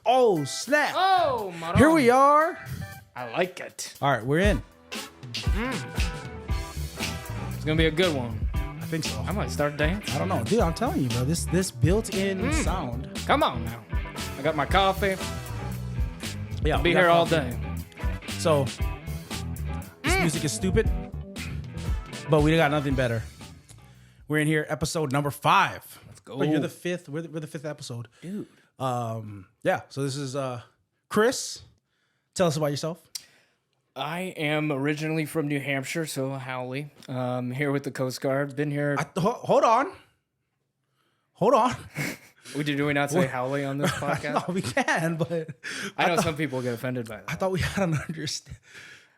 Oh, snap. Oh, my Here we are. I like it. All right, we're in. It's going to be a good one. I think so. I might start dancing. I don't know. Dude, I'm telling you, bro. This built-in sound. Come on now. I got my coffee. Yeah, I'll be here all day. So, this music is stupid, but we got nothing better. We're in here, episode number 5. Let's go. But you're the 5th. We're the 5th episode. Dude. Yeah, so this is Chris. Tell us about yourself. I am originally from New Hampshire, so Howley. Here with the Coast Guard. Been here. Hold on. Do we not say Howley on this podcast? No, we can, but I know some people get offended by that. I thought we had an understand.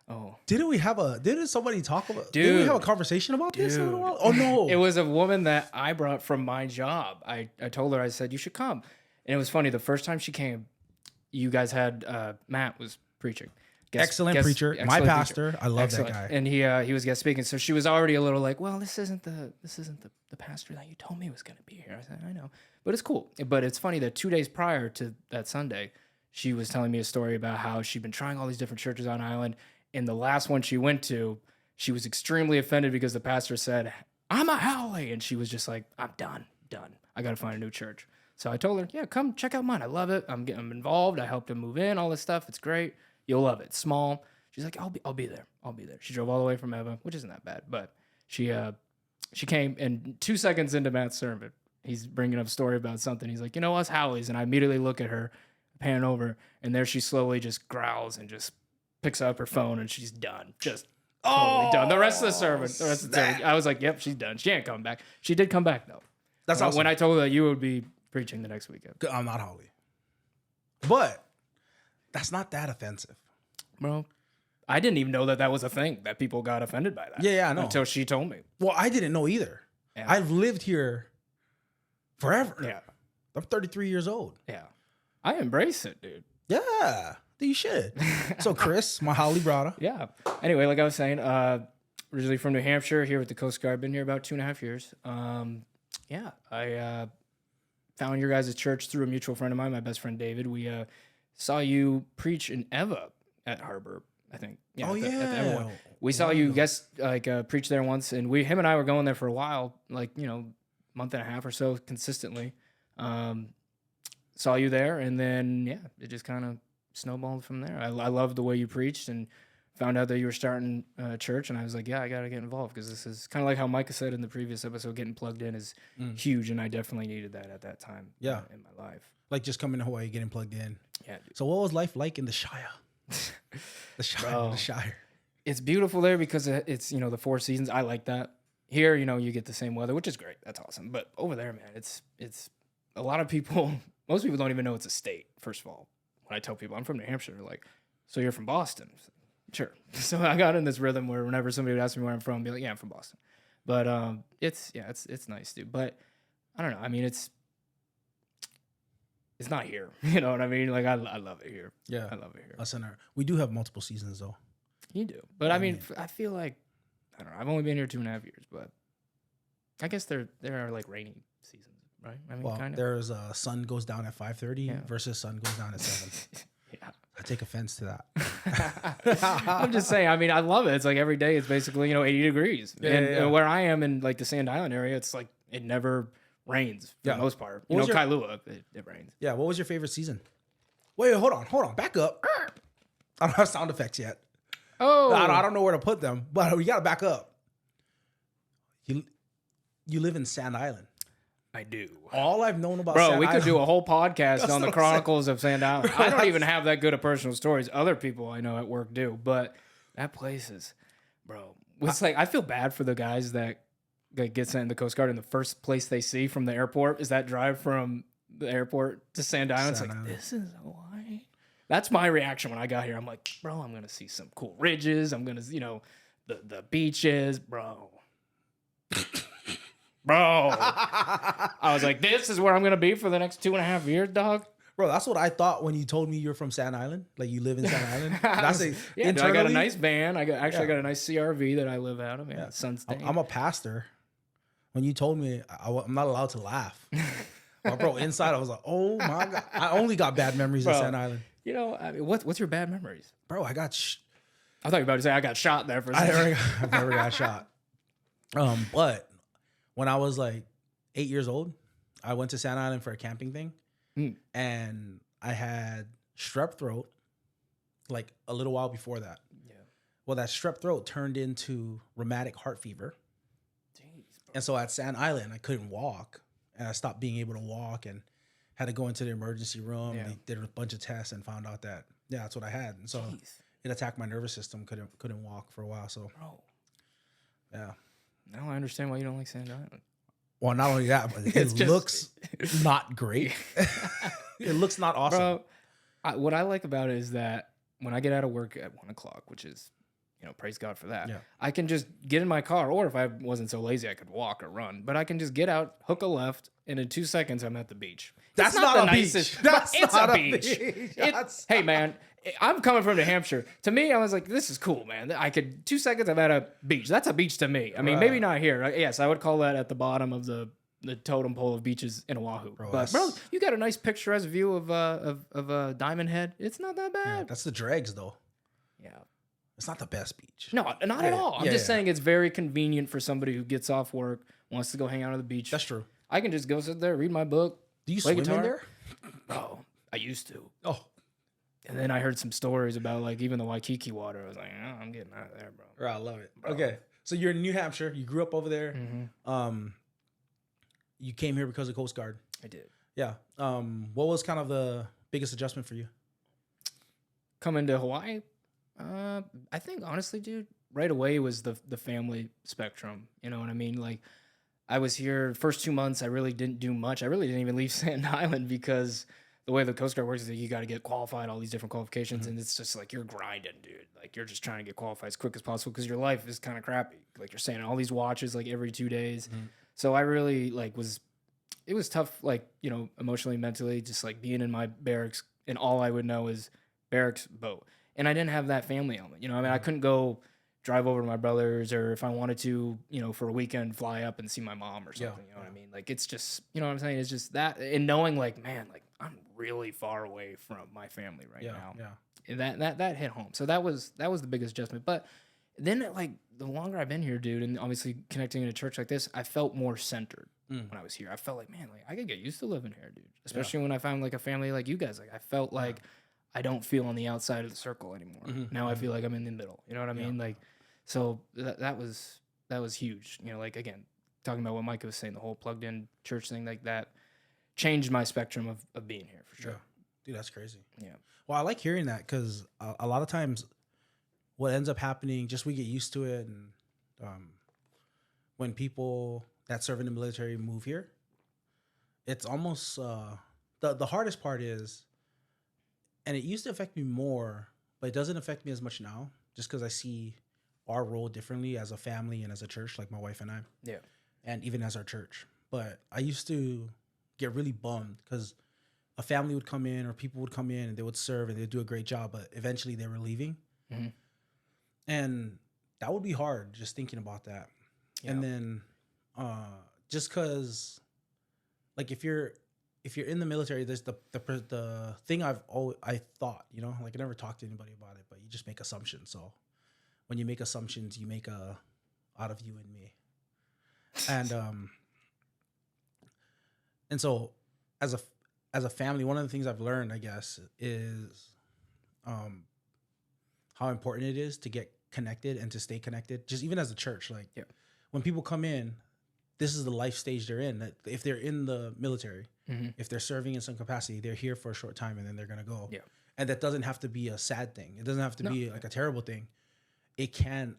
Oh. Didn't somebody talk about Dude. Didn't we have a conversation about this a little while? Oh no. It was a woman that I brought from my job. I told her, I said, you should come. And it was funny, the first time she came, you guys had Matt was preaching. Excellent preacher. My pastor. I love that guy. And he was guest speaking. So she was already a little like, well, this isn't the pastor that you told me was gonna be here. I said, I know. But it's cool. But it's funny that 2 days prior to that Sunday, she was telling me a story about how she'd been trying all these different churches on island. And the last one she went to, she was extremely offended because the pastor said, I'm a Howley. And she was just like, I'm done. I got to find a new church. So I told her, yeah, come check out mine. I love it. I'm involved. I helped him move in, all this stuff. It's great. You'll love it. It's small. She's like, I'll be there. She drove all the way from Eva, which isn't that bad. But she came, and 2 seconds into Matt's sermon, he's bringing up a story about something. He's like, us Howleys. And I immediately look at her, pan over, and there she slowly just growls and just picks up her phone, and she's done. Just totally done. The rest of the sermon. I was like, yep, she's done. She ain't coming back. She did come back, though. That's awesome. When I told her that you would be preaching the next weekend. I'm not Howley. But that's not that offensive. Bro, I didn't even know that was a thing, that people got offended by that. Yeah, I know. Until she told me. Well, I didn't know either. Yeah. I've lived here forever. Yeah. I'm 33 years old. Yeah. I embrace it, dude. Yeah. You should. So, Chris, my Howley brother. Yeah. Anyway, like I was saying, originally from New Hampshire, here with the Coast Guard. Been here about 2.5 years. I found your guys' church through a mutual friend of mine, my best friend David. We saw you preach in Eva at Harbor, I think. Yeah, at the Eva one. We saw you preach there once, and him and I were going there for a while, month and a half or so consistently. Saw you there, and then it just kind of snowballed from there. I loved the way you preached, and found out that you were starting a church, and I was like, I got to get involved, because this is kind of like how Micah said in the previous episode, getting plugged in is huge, and I definitely needed that at that time in my life. Like just coming to Hawaii, getting plugged in. Yeah. Dude. So what was life like in the Shire? The Shire. It's beautiful there because it's, the 4 seasons. I like that. Here, you get the same weather, which is great. That's awesome. But over there, man, it's a lot of people, most people don't even know it's a state, first of all. When I tell people I'm from New Hampshire, they're like, so you're from Boston? Sure. So I got in this rhythm where whenever somebody would ask me where I'm from, I'd be like, yeah, I'm from Boston. But it's nice, dude. But I don't know. I mean, it's not here. You know what I mean? Like I love it here. Yeah, I love it here. We do have multiple seasons though. You do, but I mean, I feel like I don't know. I've only been here 2.5 years, but I guess there are like rainy seasons, right? I mean, kind of. There's sun goes down at 5:30 versus sun goes down at 7. Yeah. I take offense to that. I'm just saying. I mean, I love it. It's like every day it's basically 80 degrees, and where I am in like the Sand Island area, it's like it never rains for the most part. Kailua, it rains. Yeah. What was your favorite season? Wait, hold on. Back up. I don't have sound effects yet. Oh, I don't know where to put them, but we gotta back up. You live in Sand Island. I do. All I've known about Sand Island. Bro, we could do a whole podcast on the Chronicles of Sand Island. I don't even have that good of personal stories. Other people I know at work do, but that place is, bro. It's like I feel bad for the guys that get sent in the Coast Guard, and the first place they see from the airport is that drive from the airport to Sand Island. It's like, this is Hawaii. That's my reaction when I got here. I'm like, bro, I'm gonna see some cool ridges. I'm gonna, the beaches, bro. Bro, I was like, this is where I'm gonna be for the next 2.5 years, dog. Bro, that's what I thought when you told me you're from Sand Island. Like you live in Sand Island. That's I got a nice van. I got a nice CRV that I live out of. Yeah, Sunstein. I'm a pastor. When you told me, I'm not allowed to laugh. But bro, inside I was like, oh my God. I only got bad memories of Bro. Sand Island. You know, I mean, what's your bad memories? Bro, I got I thought you were about to say I got shot there for a second. I never got shot. But when I was like 8 years old, I went to Sand Island for a camping thing, and I had strep throat like a little while before that. Yeah. Well, that strep throat turned into rheumatic heart fever. Jeez, and so at Sand Island, I couldn't walk, and I stopped being able to walk and had to go into the emergency room. Yeah. They did a bunch of tests and found out that, yeah, that's what I had. And so it attacked my nervous system. Couldn't walk for a while. So, yeah. Now I understand why you don't like Sand Island. Well, not only that, but it looks not great. It looks not awesome. Bro, what I like about it is that when I get out of work at 1 o'clock, which is, you know, praise God for that, I can just get in my car, or if I wasn't so lazy, I could walk or run, but I can just get out, hook a left, and in 2 seconds, I'm at the beach. That's not a beach. It's a beach. Hey, man, I'm coming from New Hampshire. To me, I was like, this is cool, man. I could 2 seconds, I'm at a beach. That's a beach to me. I mean, maybe not here. Yes, I would call that at the bottom of the totem pole of beaches in Oahu. Bro, you got a nice picturesque view of Diamond Head. It's not that bad. Yeah, that's the dregs, though. Yeah. It's not the best beach. No, not at all. I'm just saying it's very convenient for somebody who gets off work, wants to go hang out on the beach. That's true. I can just go sit there, read my book. Do you swim in there? Oh, I used to. Oh. And then I heard some stories about like even the Waikiki water. I was like, oh, I'm getting out of there, bro. Bro, I love it. Bro. Okay. So you're in New Hampshire. You grew up over there. Mm-hmm. You came here because of Coast Guard. I did. Yeah. What was kind of the biggest adjustment for you? Coming to Hawaii? I think honestly, dude, right away was the family spectrum. You know what I mean? Like I was here first 2 months. I really didn't do much. I really didn't even leave Sand Island because the way the Coast Guard works is that you got to get qualified, all these different qualifications. And it's just like, you're grinding, dude. Like you're just trying to get qualified as quick as possible because your life is kind of crappy. Like you're saying all these watches, like every 2 days. So I really like it was tough, like, you know, emotionally, mentally, just like being in my barracks and all I would know is barracks boat. And I didn't have that family element. You know, I mean, I couldn't go drive over to my brother's or if I wanted to, you know, for a weekend, fly up and see my mom or something. You know what I mean? Like, it's just, you know what I'm saying? It's just that. And knowing like, man, like I'm really far away from my family right now. Yeah. And that hit home. So that was the biggest adjustment. But then like the longer I've been here, dude, and obviously connecting in a church like this, I felt more centered when I was here. I felt like, man, like I could get used to living here, dude. Especially when I found like a family like you guys. Like I felt like I don't feel on the outside of the circle anymore. Now I feel like I'm in the middle. You know what I mean? Like, so that was huge. You know, like again, talking about what Micah was saying, the whole plugged in church thing, like that changed my spectrum of being here for sure. Yeah. Dude, that's crazy. Yeah. Well, I like hearing that because a lot of times what ends up happening, just we get used to it. And when people that serve in the military move here, it's almost the hardest part is, and it used to affect me more, but it doesn't affect me as much now just because I see our role differently as a family and as a church, like my wife and I. Yeah. And even as our church. But I used to get really bummed because a family would come in or people would come in and they would serve and they'd do a great job, but eventually they were leaving. And that would be hard just thinking about that. Yeah. And then just because, like, if you're in the military, there's the thing I thought, you know, like I never talked to anybody about it, but you just make assumptions. So when you make assumptions, you make a out of you and me. And so as a family, one of the things I've learned, I guess, is how important it is to get connected and to stay connected. Just even as a church, like when people come in, this is the life stage they're in. That if they're in the military, if they're serving in some capacity, they're here for a short time and then they're gonna go. Yeah. And that doesn't have to be a sad thing. It doesn't have to be like a terrible thing. It can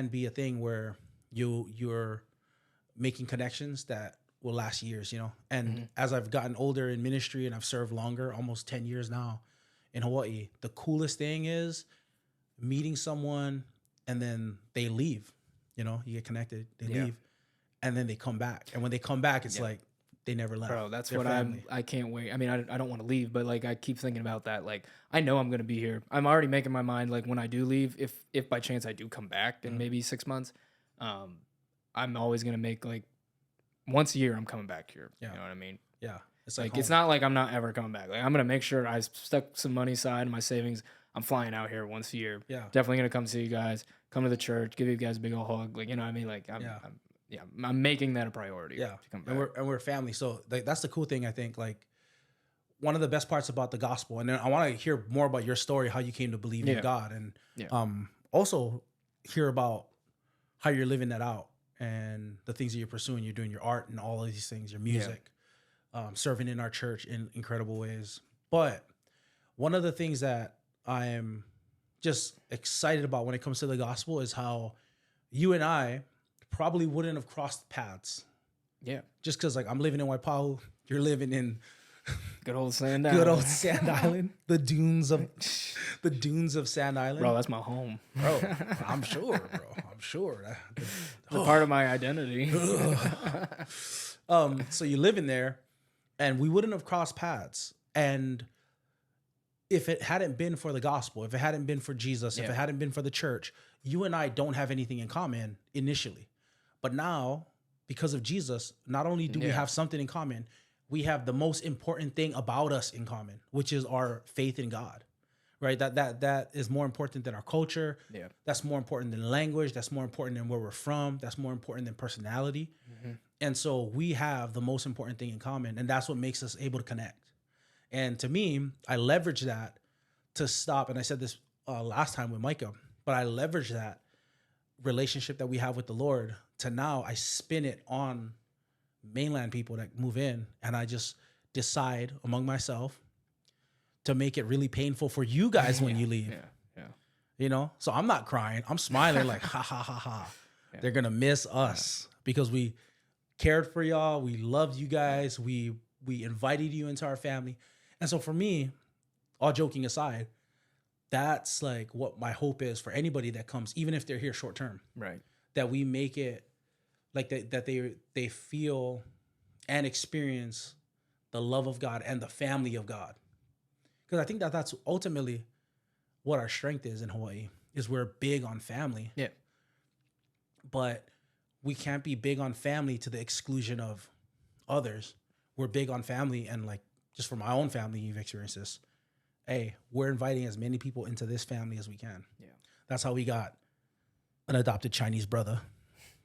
be a thing where you're making connections that will last years, you know. And as I've gotten older in ministry and I've served longer, almost 10 years now in Hawaii, the coolest thing is meeting someone and then they leave. You know, you get connected, they leave, and then they come back. And when they come back, it's like they never left. Bro, that's what I can't wait. I mean, I don't want to leave, but like I keep thinking about that. Like I know I'm going to be here. I'm already making my mind like when I do leave, if by chance I do come back in maybe 6 months, I'm always going to make like once a year I'm coming back here. Yeah. You know what I mean? Yeah. It's Like home. it's not like I'm not ever coming back. Like I'm gonna make sure I stuck some money aside in my savings. I'm flying out here once a year. Yeah. Definitely gonna come see you guys. Come to the church. Give you guys a big old hug. Like, you know what I mean? Like I'm making that a priority. Yeah. To come back. And we're family. So like that's the cool thing, I think. Like one of the best parts about the gospel, and then I want to hear more about your story, how you came to believe in God, and also hear about how you're living that out and the things that you're pursuing. You're doing your art and all of these things, your music, serving in our church in incredible ways. But one of the things that I am just excited about when it comes to the gospel is how you and I probably wouldn't have crossed paths. Yeah. Just because like I'm living in Waipahu, you're living in good old Sand Island. the dunes of Sand Island. Bro, that's my home. Bro, I'm sure, bro. I'm sure. The part of my identity. So you live in there, and we wouldn't have crossed paths. And if it hadn't been for the gospel, if it hadn't been for Jesus, if it hadn't been for the church, you and I don't have anything in common initially. But now, because of Jesus, not only do we have something in common, we have the most important thing about us in common, which is our faith in God, right? That is more important than our culture. Yeah. That's more important than language. That's more important than where we're from. That's more important than personality. Mm-hmm. And so we have the most important thing in common, and that's what makes us able to connect. And to me, I leverage that to stop. And I said this last time with Micah, but I leverage that relationship that we have with the Lord to now I spin it on mainland people that move in, and I just decide among myself to make it really painful for you guys when you leave. Yeah. You know? So I'm not crying. I'm smiling like, ha, ha, ha, ha. Yeah. They're going to miss us because we cared for y'all. We loved you guys. We invited you into our family. And so for me, all joking aside, that's like what my hope is for anybody that comes, even if they're here short term. Right. That we make it like that they feel and experience the love of God and the family of God. Because I think that's ultimately what our strength is in Hawaii, is we're big on family. Yeah. But we can't be big on family to the exclusion of others. We're big on family, and like just for my own family, you've experienced this. Hey, we're inviting as many people into this family as we can. Yeah. That's how we got an adopted Chinese brother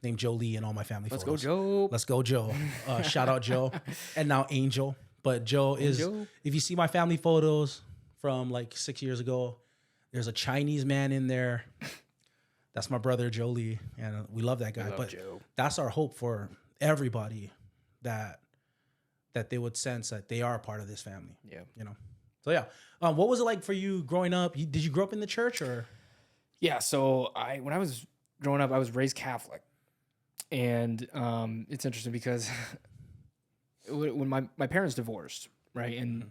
named Joe Lee in all my family photos. Let's go, Joe. Shout out Joe. And now Angel. But Joe is, if you see my family photos from like 6 years ago, there's a Chinese man in there. That's my brother, Joe Lee. And we love that guy. But Joe. That's our hope for everybody, that they would sense that they are a part of this family. Yeah. You know? So yeah. What was it like for you growing up? Did you grow up in the church or? Yeah. So when I was growing up, I was raised Catholic. And it's interesting because when my parents divorced, right? And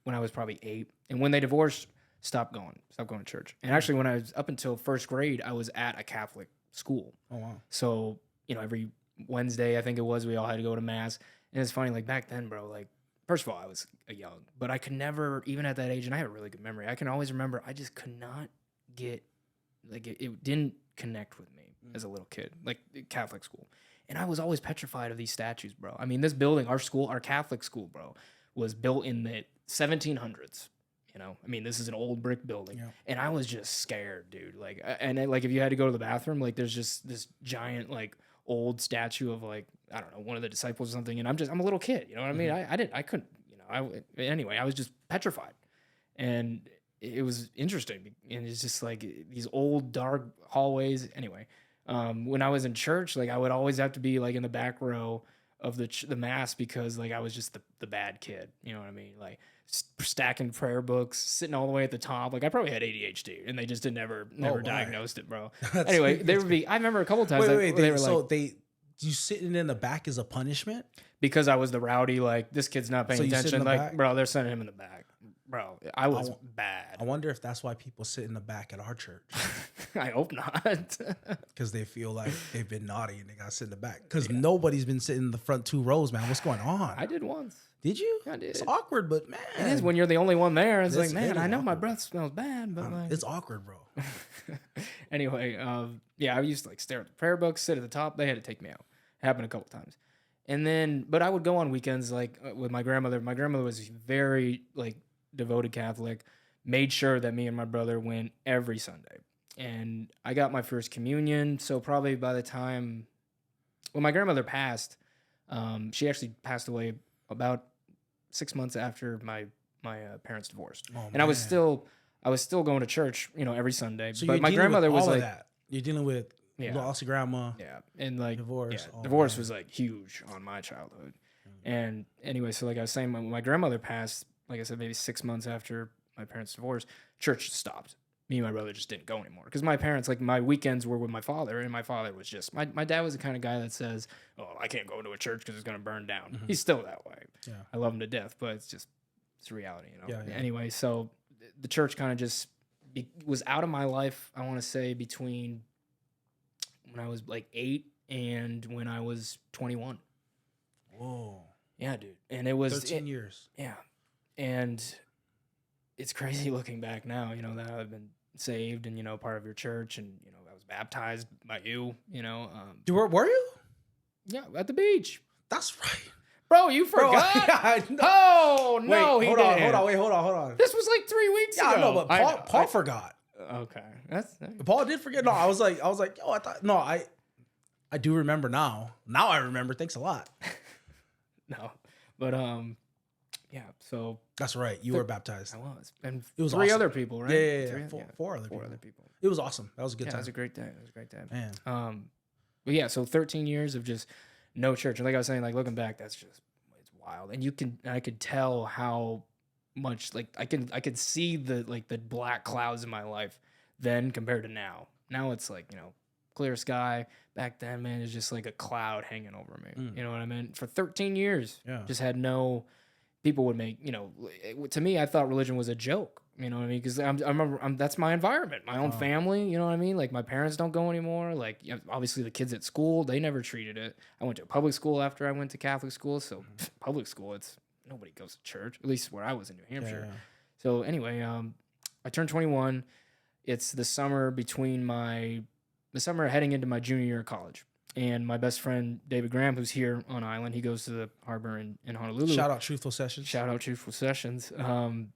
when I was probably 8, and when they divorced, stopped going to church. And actually when I was up until first grade, I was at a Catholic school. Oh, wow. So, you know, every Wednesday, I think it was, we all had to go to mass. And it's funny, like back then, bro, like, first of all, I was young, but I could never, even at that age, and I have a really good memory, I can always remember, I just could not get, like, it didn't connect with me as a little kid, like Catholic school. And I was always petrified of these statues, bro. I mean, this building, our school, our Catholic school, bro, was built in the 1700s. You know, I mean, this is an old brick building, and I was just scared, dude. Like, and like, if you had to go to the bathroom, like, there's just this giant, like, old statue of, like, I don't know, one of the disciples or something, and I'm a little kid, you know what I mean? I couldn't, you know, anyway, I was just petrified, and it was interesting, and it's just like these old dark hallways. Anyway, when I was in church, like, I would always have to be like in the back row of the mass because like I was just the bad kid, you know what I mean? Like stacking prayer books, sitting all the way at the top. Like I probably had ADHD, and they just never diagnosed it, bro. Anyway, there would be. I remember a couple times. You sitting in the back is a punishment because I was the rowdy. Like this kid's not paying attention. Like back? Bro, they're sending him in the back. Bro, I was bad. I wonder if that's why people sit in the back at our church. I hope not. Because they feel like they've been naughty and they got to sit in the back. Because nobody's been sitting in the front 2 rows, man. What's going on? I did once. Did you? I did. It's awkward, but man. It is when you're the only one there. It's like, man, I know my breath smells bad, but like. It's awkward, bro. Anyway, I used to like stare at the prayer books, sit at the top. They had to take me out. It happened a couple times. And then, but I would go on weekends like with my grandmother. My grandmother was very like devoted Catholic, made sure that me and my brother went every Sunday. And I got my first communion. So probably by the time, when my grandmother passed, she actually passed away about 6 months after my parents divorced. Oh, and man. I was still going to church, every Sunday. So but my grandmother was like, that. You're dealing with lost your grandma. Yeah. And like divorce. Yeah, divorce was like huge on my childhood. And anyway, so like I was saying, when my grandmother passed, like I said, maybe 6 months after my parents' divorce, church stopped. Me and my brother just didn't go anymore. Because my parents, like my weekends were with my father, and my father was just, my dad was the kind of guy that says, oh, I can't go to a church because it's going to burn down. Mm-hmm. He's still that way. Yeah. I love him to death, but it's reality, Yeah. Anyway, so the church kind of just was out of my life, I want to say, between when I was like 8 and when I was 21. Whoa. Yeah, dude. And it was 13 years. Yeah. And it's crazy looking back now, that I've been saved and, part of your church, and, I was baptized by you, Were you? Yeah, at the beach. That's right. Bro, you forgot? Bro, yeah, oh, no, wait, hold on. This was like 3 weeks ago. Yeah, no, but Paul forgot. Okay. Paul did forget. No, I was like, yo, I do remember now. Now I remember. Thanks a lot. No, but, yeah, so that's right. You were baptized. I was, and it was three awesome. other people, right? Yeah. Four other people. It was awesome. That was a good time. It was a great day. Man. But yeah, so 13 years of just no church, and like I was saying, like looking back, it's wild, and I could tell how much like I could see the black clouds in my life then compared to now. Now it's like clear sky. Back then, man, it's just like a cloud hanging over me. You know what I mean? For 13 years, just had no. People would make, to me, I thought religion was a joke, you know what I mean? Because I remember that's my environment, my own family, you know what I mean? Like my parents don't go anymore. Like obviously the kids at school, they never treated it. I went to public school after I went to Catholic school. So public school, nobody goes to church, at least where I was in New Hampshire. Yeah. So anyway, I turned 21. It's the summer heading into my junior year of college. And my best friend, David Graham, who's here on island, he goes to the harbor in Honolulu. Shout out Truthful Sessions. Him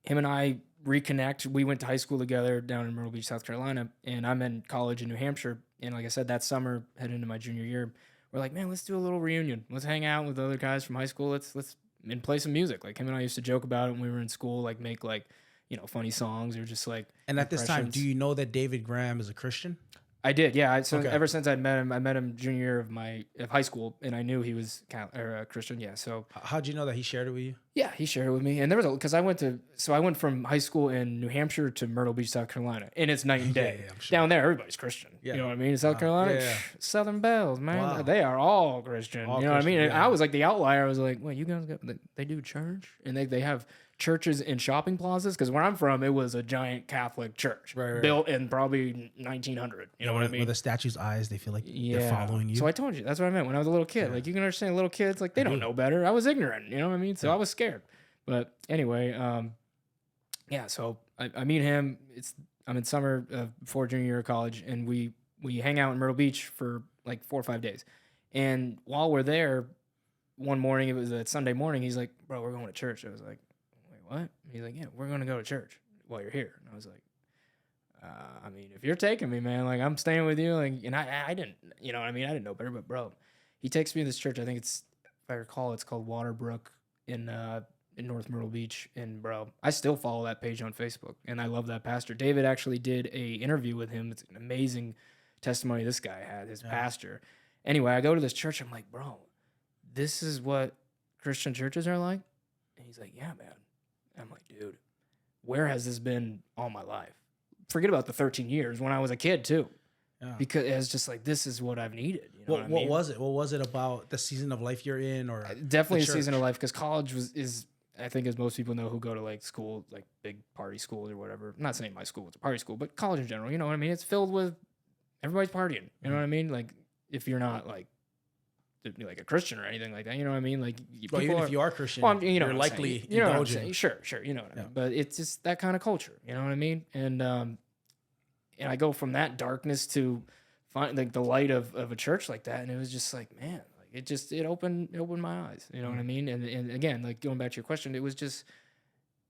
and I reconnect. We went to high school together down in Myrtle Beach, South Carolina. And I'm in college in New Hampshire. And like I said, that summer, heading into my junior year, we're like, man, let's do a little reunion. Let's hang out with other guys from high school. Let's and play some music. Like him and I used to joke about it when we were in school, like make funny songs or just like. And at this time, do you know that David Graham is a Christian? I did, yeah. Ever since I met him junior year of high school, and I knew he was Christian. Yeah. So how'd you know that he shared it with you? Yeah, he shared it with me, and there was because I went from high school in New Hampshire to Myrtle Beach, South Carolina, and it's night and day. Yeah, sure. Down there, everybody's Christian. Yeah. You know what I mean? In South Carolina, Southern Bells, man, they are all Christian. You know what I mean? And I was like the outlier. I was like, well, you guys they do church, and they have churches in shopping plazas, because where I'm from, it was a giant Catholic church built in probably 1900. You know what I mean? With the statue's eyes, they feel like they're following you. So I told you, that's what I meant when I was a little kid. Yeah. Like you can understand little kids, like they don't know better. I was ignorant, you know what I mean? So I was scared. But anyway, so I meet him. I'm in summer before junior year of college, and we hang out in Myrtle Beach for like 4 or 5 days. And while we're there, one morning, it was a Sunday morning, he's like, bro, we're going to church. I was like, what? He's like, yeah, we're going to go to church while you're here. And I was like, I mean, if you're taking me, man, like I'm staying with you. Like, and I didn't, you know what I mean? I didn't know better, but bro, he takes me to this church. I think if I recall, it's called Waterbrook in North Myrtle Beach. And bro, I still follow that page on Facebook, and I love that pastor. David actually did a interview with him. It's an amazing testimony this guy had, his pastor. Anyway, I go to this church. I'm like, bro, this is what Christian churches are like? And he's like, yeah, man. I'm like, dude, where has this been all my life? Forget about the 13 years when I was a kid too. Yeah. Because it's just like, this is what I've needed. You know what was it? What was it about the season of life you're in, or definitely the season of life? Because college is I think, as most people know who go to like school, like big party schools or whatever. I'm not saying my school was a party school, but college in general, you know what I mean? It's filled with everybody's partying. You know what I mean? Like if you're not like a Christian or anything like that, you know what I mean? Like, if you are Christian, you're likely you know what I'm saying? Sure, you know what I mean. But it's just that kind of culture, you know what I mean? And I go from that darkness to find like the light of a church like that, and it was just like, man, like it opened my eyes. You know what I mean? And again, like going back to your question, it was just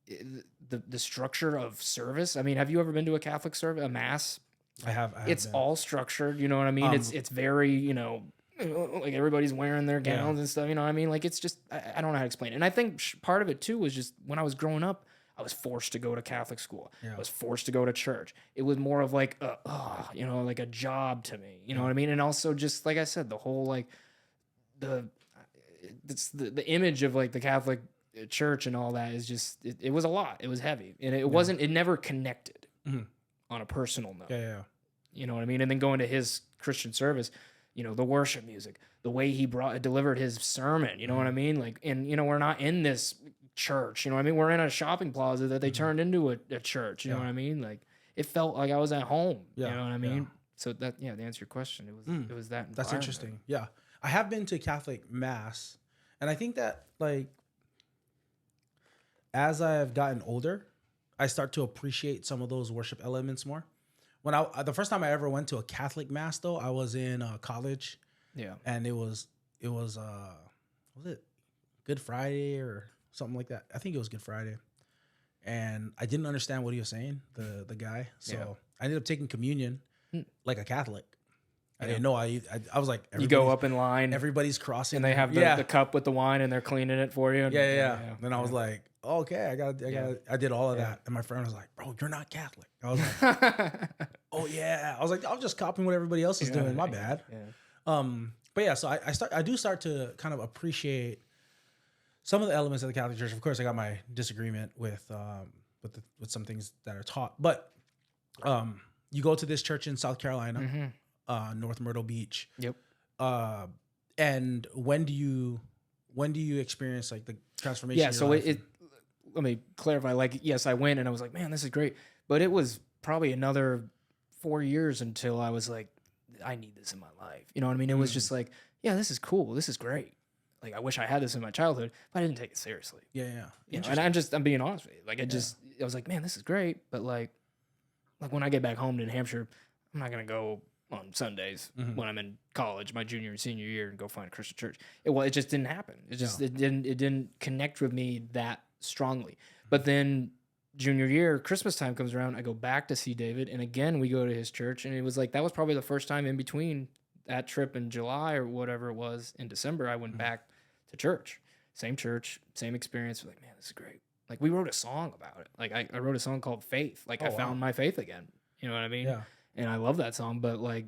the structure of service. I mean, have you ever been to a Catholic service, a mass? I have It's been. all structured. You know what I mean? It's very, like everybody's wearing their gowns and stuff. You know what I mean? Like it's just, I don't know how to explain it. And I think part of it too was just when I was growing up, I was forced to go to Catholic school. I was forced to go to church. It was more of like, like a job to me. You know what I mean? And also just like I said, the whole like the image of like the Catholic church and all that is just it was a lot. It was heavy, and it never connected on a personal note. Yeah. You know what I mean? And then going to his Christian service, the worship music, the way he delivered his sermon. You know what I mean? Like, and we're not in this church. You know what I mean? We're in a shopping plaza that they turned into a church. You know what I mean? Like, it felt like I was at home. You know what I mean? So that, to answer your question, it was that. That's interesting. Yeah, I have been to Catholic mass, and I think that like as I've gotten older, I start to appreciate some of those worship elements more. When the first time I ever went to a Catholic mass, though, I was in college. Yeah, and it was it Good Friday or something like that? I think it was Good Friday, and I didn't understand what he was saying, the guy. So I ended up taking communion like a Catholic. I didn't know. I was like, you go up in line, everybody's crossing, and they have the cup with the wine, and they're cleaning it for you. And, Then I was like, oh, okay, I did all of that, and my friend was like, bro, you're not Catholic. I was like, oh yeah. I was like, I'm just copying what everybody else is doing. My bad. But yeah, so I do start to kind of appreciate some of the elements of the Catholic Church. Of course, I got my disagreement with some things that are taught, but you go to this church in South Carolina. North Myrtle Beach. Yep. And when do you experience like the transformation? Yeah. So let me clarify. Like, yes, I went and I was like, man, this is great. But it was probably another 4 years until I was like, I need this in my life. You know what I mean? It was just like, yeah, this is cool. This is great. Like, I wish I had this in my childhood, but I didn't take it seriously. Yeah. You know, and I'm being honest with you. Like, I was like, man, this is great. But like when I get back home to New Hampshire, I'm not going to go on Sundays when I'm in college, my junior and senior year, and go find a Christian church. It just didn't happen. It didn't connect with me that strongly. But then junior year, Christmas time comes around, I go back to see David, and again we go to his church, and it was like that was probably the first time in between that trip in July or whatever it was in December, I went back to church, same experience. Like, man, this is great. Like, we wrote a song about it. Like, I wrote a song called Faith. Like, I found my faith again. You know what I mean? Yeah. And I love that song, but like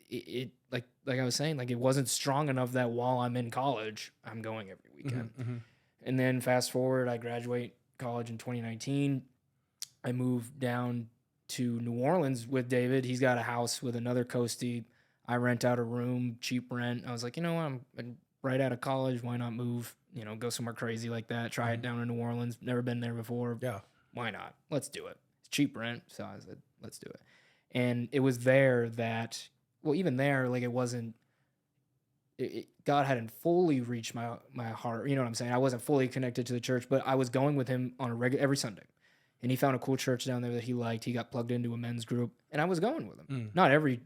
it like I was saying, like it wasn't strong enough that while I'm in college, I'm going every weekend. And then fast forward, I graduate college in 2019. I moved down to New Orleans with David. He's got a house with another coastie. I rent out a room, cheap rent. I was like, I'm right out of college. Why not move? Go somewhere crazy like that. Try it down in New Orleans. Never been there before. Yeah. Why not? Let's do it. It's cheap rent. So I said, let's do it. And it was there that, well, even there, like it wasn't, God hadn't fully reached my heart. You know what I'm saying? I wasn't fully connected to the church, but I was going with him on every Sunday. And he found a cool church down there that he liked. He got plugged into a men's group, and I was going with him. Not every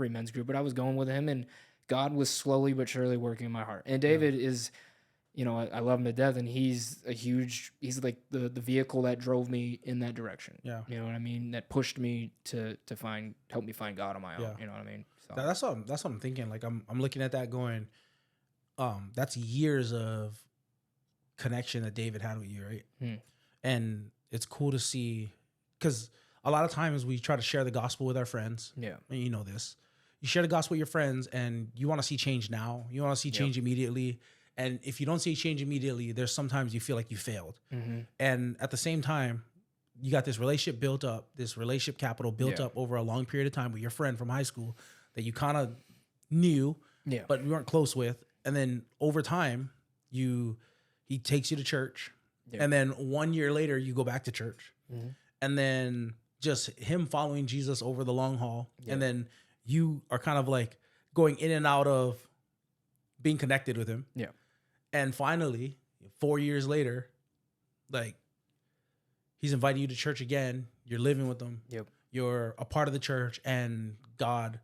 men's group, but I was going with him, and God was slowly but surely working in my heart. And David is, I love him to death, and he's like the vehicle that drove me in that direction. Yeah. You know what I mean? That pushed me to help me find God on my own. Yeah. You know what I mean? So. That's what I'm thinking. Like I'm looking at that going, that's years of connection that David had with you, right? And it's cool to see, because a lot of times we try to share the gospel with our friends. Yeah. And you know this. You share the gospel with your friends, and you want to see change now. You want to see change immediately. And if you don't see change immediately, there's sometimes you feel like you failed. And at the same time, you got this relationship built up, this relationship capital built up over a long period of time with your friend from high school that you kind of knew, but you weren't close with. And then over time, he takes you to church. And then 1 year later, you go back to church. And then just him following Jesus over the long haul. And then you are kind of like going in and out of being connected with him. Yeah. And finally, 4 years later, like he's inviting you to church again. You're living with them. Yep. You're a part of the church, and God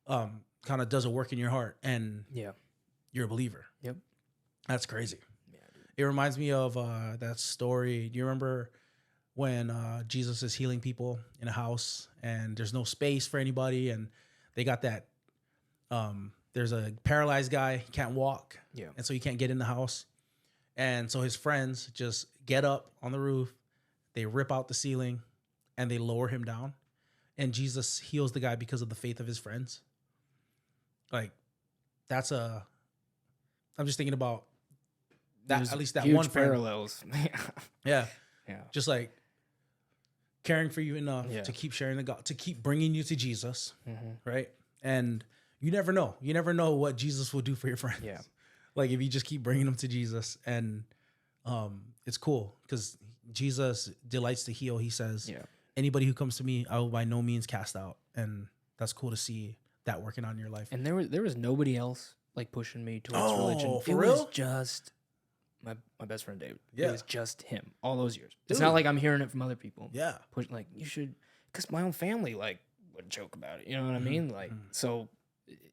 kind of does a work in your heart. And you're a believer. Yep. That's crazy. Yeah, dude. It reminds me of that story. Do you remember when Jesus is healing people in a house and there's no space for anybody, and they got that there's a paralyzed guy, he can't walk, and so he can't get in the house, and so his friends just get up on the roof, they rip out the ceiling, and they lower him down, and Jesus heals the guy because of the faith of his friends. Like, I'm just thinking about that. There's at least that huge one friend. parallels. Yeah. Yeah. Just like caring for you enough to keep sharing the God, to keep bringing you to Jesus, right? And you never know. You never know what Jesus will do for your friends. Yeah. Like if you just keep bringing them to Jesus, and it's cool because Jesus delights to heal. He says, anybody who comes to me, I will by no means cast out. And that's cool to see that working on your life. And there was nobody else like pushing me towards religion. For it real? was just my best friend David. Yeah. It was just him all those years. Dude. It's not like I'm hearing it from other people. Yeah. Like you should, because my own family like would joke about it. You know what I mean? Like so,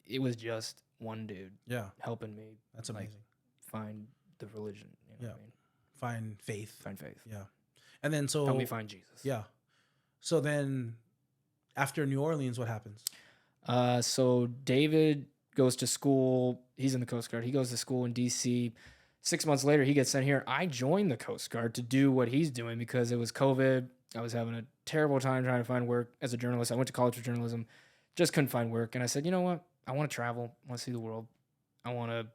it was just one dude. Yeah. Helping me. That's amazing. Find the religion. You know what I mean? Find faith. Find faith. Yeah. And then so help me find Jesus. Yeah. So then after New Orleans, what happens? So David goes to school. He's in the Coast Guard. He goes to school in DC. 6 months later, he gets sent here. I joined the Coast Guard to do what he's doing because it was COVID. I was having a terrible time trying to find work as a journalist. I went to college for journalism, just couldn't find work. And I said, you know what? I want to travel. I want to see the world. I want to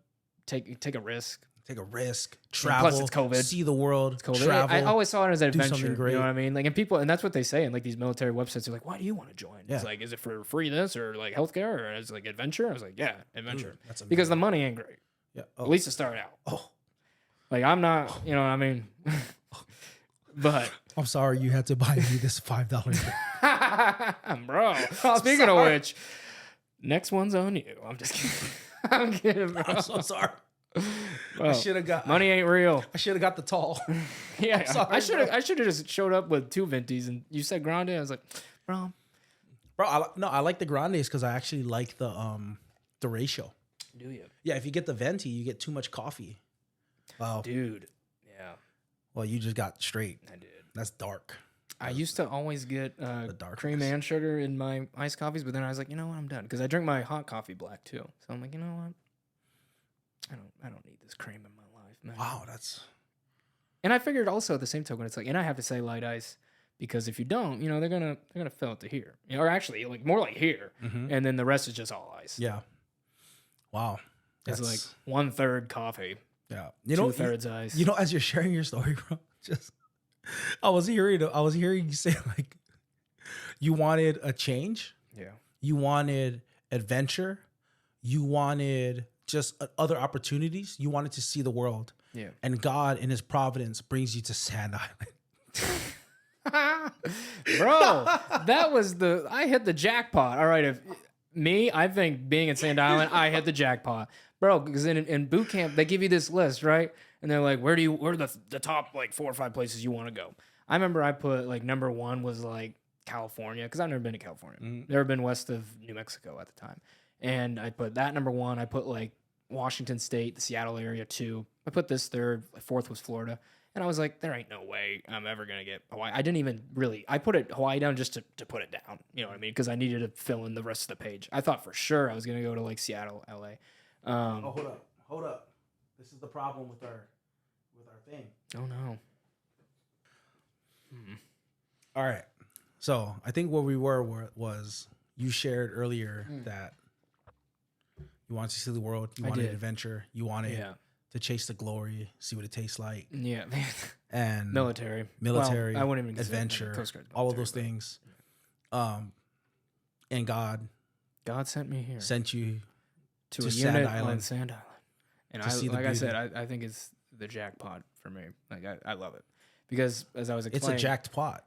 take a risk. Take a risk, travel. Plus, it's COVID. See the world. It's COVID. Travel. I always saw it as an adventure. something great. You know what I mean? Like, and that's what they say in like these military websites. They're like, "Why do you want to join?" Yeah. It's like, is it for free this or like healthcare or is it like adventure? I was like, yeah, adventure. That's amazing. Because the money ain't great. Yeah. At least to start out. Oh. Like I'm not, you know what I mean? But I'm sorry you had to buy me this $5. bro. Speaking of which, next one's on you. I'm just kidding. I'm kidding, bro. I'm so sorry. Bro, I should have got money ain't real. I should have got the tall. Yeah, sorry, I should have just showed up with 2 Ventis and you said Grande. I was like, bro, I like the Grandes because I actually like the ratio. do you? Yeah, if you get the Venti, you get too much coffee. Wow. Dude. Yeah. Well, you just got straight. I did. That's dark. I used to always get darkness. cream and sugar in my iced coffees, but then I was like, you know what, I'm done because I drink my hot coffee black too. So I'm like, you know what, I don't need this cream in my life, man. Wow, that's. And I figured also at the same token, it's like, and I have to say light ice because if you don't, you know, they're gonna fill it to here, you know, or actually like more like here, and then the rest is just all ice. Yeah. Wow. It's like 1/3 coffee. Yeah. 2/3 ice. You know, as you're sharing your story, bro, just I was hearing you say like you wanted a change. Yeah. You wanted adventure. You wanted just other opportunities. You wanted to see the world. Yeah. And God in his providence brings you to Sand Island. Bro, I hit the jackpot. All right. I think being in Sand Island, I hit the jackpot. Bro, because in boot camp, they give you this list, right? And they're like, where are the top like 4 or 5 places you want to go? I remember I put like number 1 was like California, because I've never been to California. Never been west of New Mexico at the time. And I put that number 1. I put like Washington State, the Seattle area 2. I put this 3rd. 4th was Florida. And I was like, there ain't no way I'm ever going to get Hawaii. I didn't even really, I put Hawaii down just to put it down. You know what I mean? Because I needed to fill in the rest of the page. I thought for sure I was going to go to like Seattle, LA. Hold up. This is the problem with our thing. Oh no. All right. So I think where we was you shared earlier that you wanted to see the world. You wanted adventure. You wanted to chase the glory, see what it tastes like. Yeah. And military. Well, I wouldn't even adventure, Coast Guard, all of those things. And God sent me here. Sent you to a Sand unit Island. on Sand Island. And I said, I think it's the jackpot for me. Like I love it. Because as I was explaining, it's a jacked pot.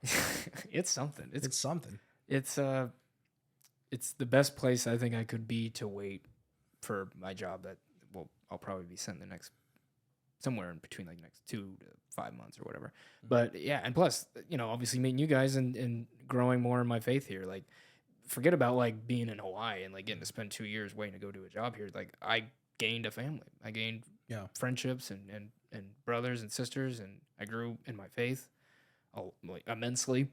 It's something. It's something. It's the best place I think I could be to wait for my job that I'll probably be sent somewhere in between like next 2 to 5 months or whatever. But yeah, and plus, you know, obviously meeting you guys and growing more in my faith here. Like, forget about like being in Hawaii and like getting to spend 2 years waiting to go do a job here. Like, I gained a family. I gained friendships and brothers and sisters, and I grew in my faith immensely.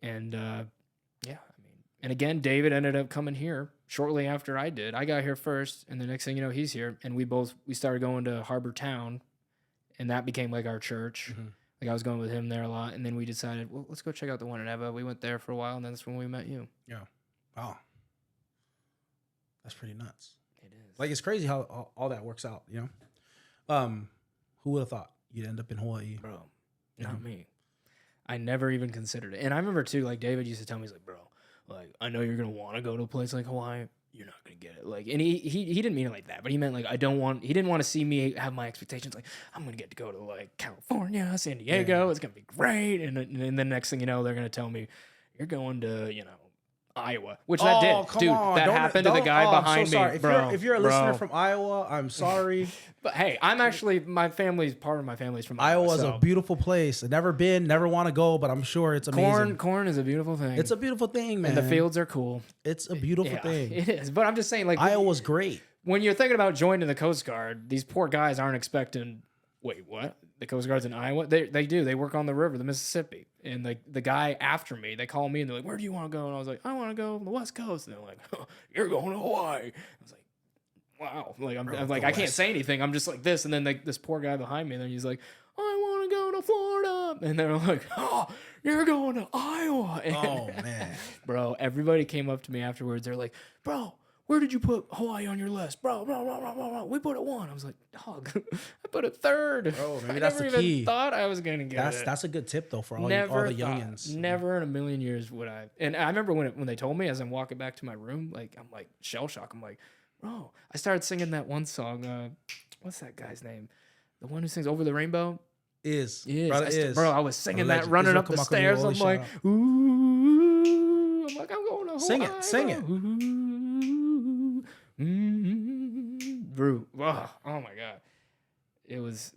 And and again, David ended up coming here shortly after I did. I got here first, and the next thing you know, he's here, and we started going to Harbor Town, and that became like our church. Like I was going with him there a lot, and then we decided, well, let's go check out the one in Eva. We went there for a while, and that's when we met you. Yeah. Wow. That's pretty nuts. It is. Like, it's crazy how all that works out, you know? Who would have thought you'd end up in Hawaii? Bro, not me. I never even considered it. And I remember, too, like, David used to tell me, he's like, bro, like, I know you're going to want to go to a place like Hawaii. You're not going to get it. Like, and he didn't mean it like that, but he meant, like, he didn't want to see me have my expectations. Like, I'm going to get to go to, like, California, San Diego. It's going to be great. And then the next thing you know, they're going to tell me, you're going to, you know, Iowa, which that did, dude. That happened to the guy behind me, bro. If you're a listener from Iowa, I'm sorry. But hey, I'm actually part of my family's from Iowa. Iowa. Is a beautiful place. I've never been, never want to go, but I'm sure it's amazing. Corn is a beautiful thing. It's a beautiful thing, man. And the fields are cool. It's a beautiful thing. It is. But I'm just saying, like, Iowa's great. When you're thinking about joining the Coast Guard, these poor guys aren't expecting. Wait, what? The Coast Guard's in Iowa? They do. They work on the river, the Mississippi. And like the guy after me, they call me and they're like, "Where do you want to go?" And I was like, "I want to go to the West Coast." And they're like, oh, "You're going to Hawaii." I was like, "Wow!" Like I'm like I can't say anything. I'm just like this. And then like this poor guy behind me, and then he's like, "I want to go to Florida." And they're like, "Oh, you're going to Iowa." And, Oh man, bro! Everybody came up to me afterwards. They're like, "Bro, where did you put Hawaii on your list?" Bro, we put it 1. I was like, dog, I put it 3rd. Bro, maybe I that's never the key. even thought I was gonna get it. That's a good tip though for all the youngins. Never in a million years would I. And I remember when they told me as I'm walking back to my room, like I'm like shell shock. I'm like, bro, I started singing that one song. What's that guy's name? The one who sings "Over the Rainbow." Bro, I was singing that running up the stairs. I'm like, ooh. I'm like, I'm going to Hawaii. Sing it. Bro, oh my god, it was.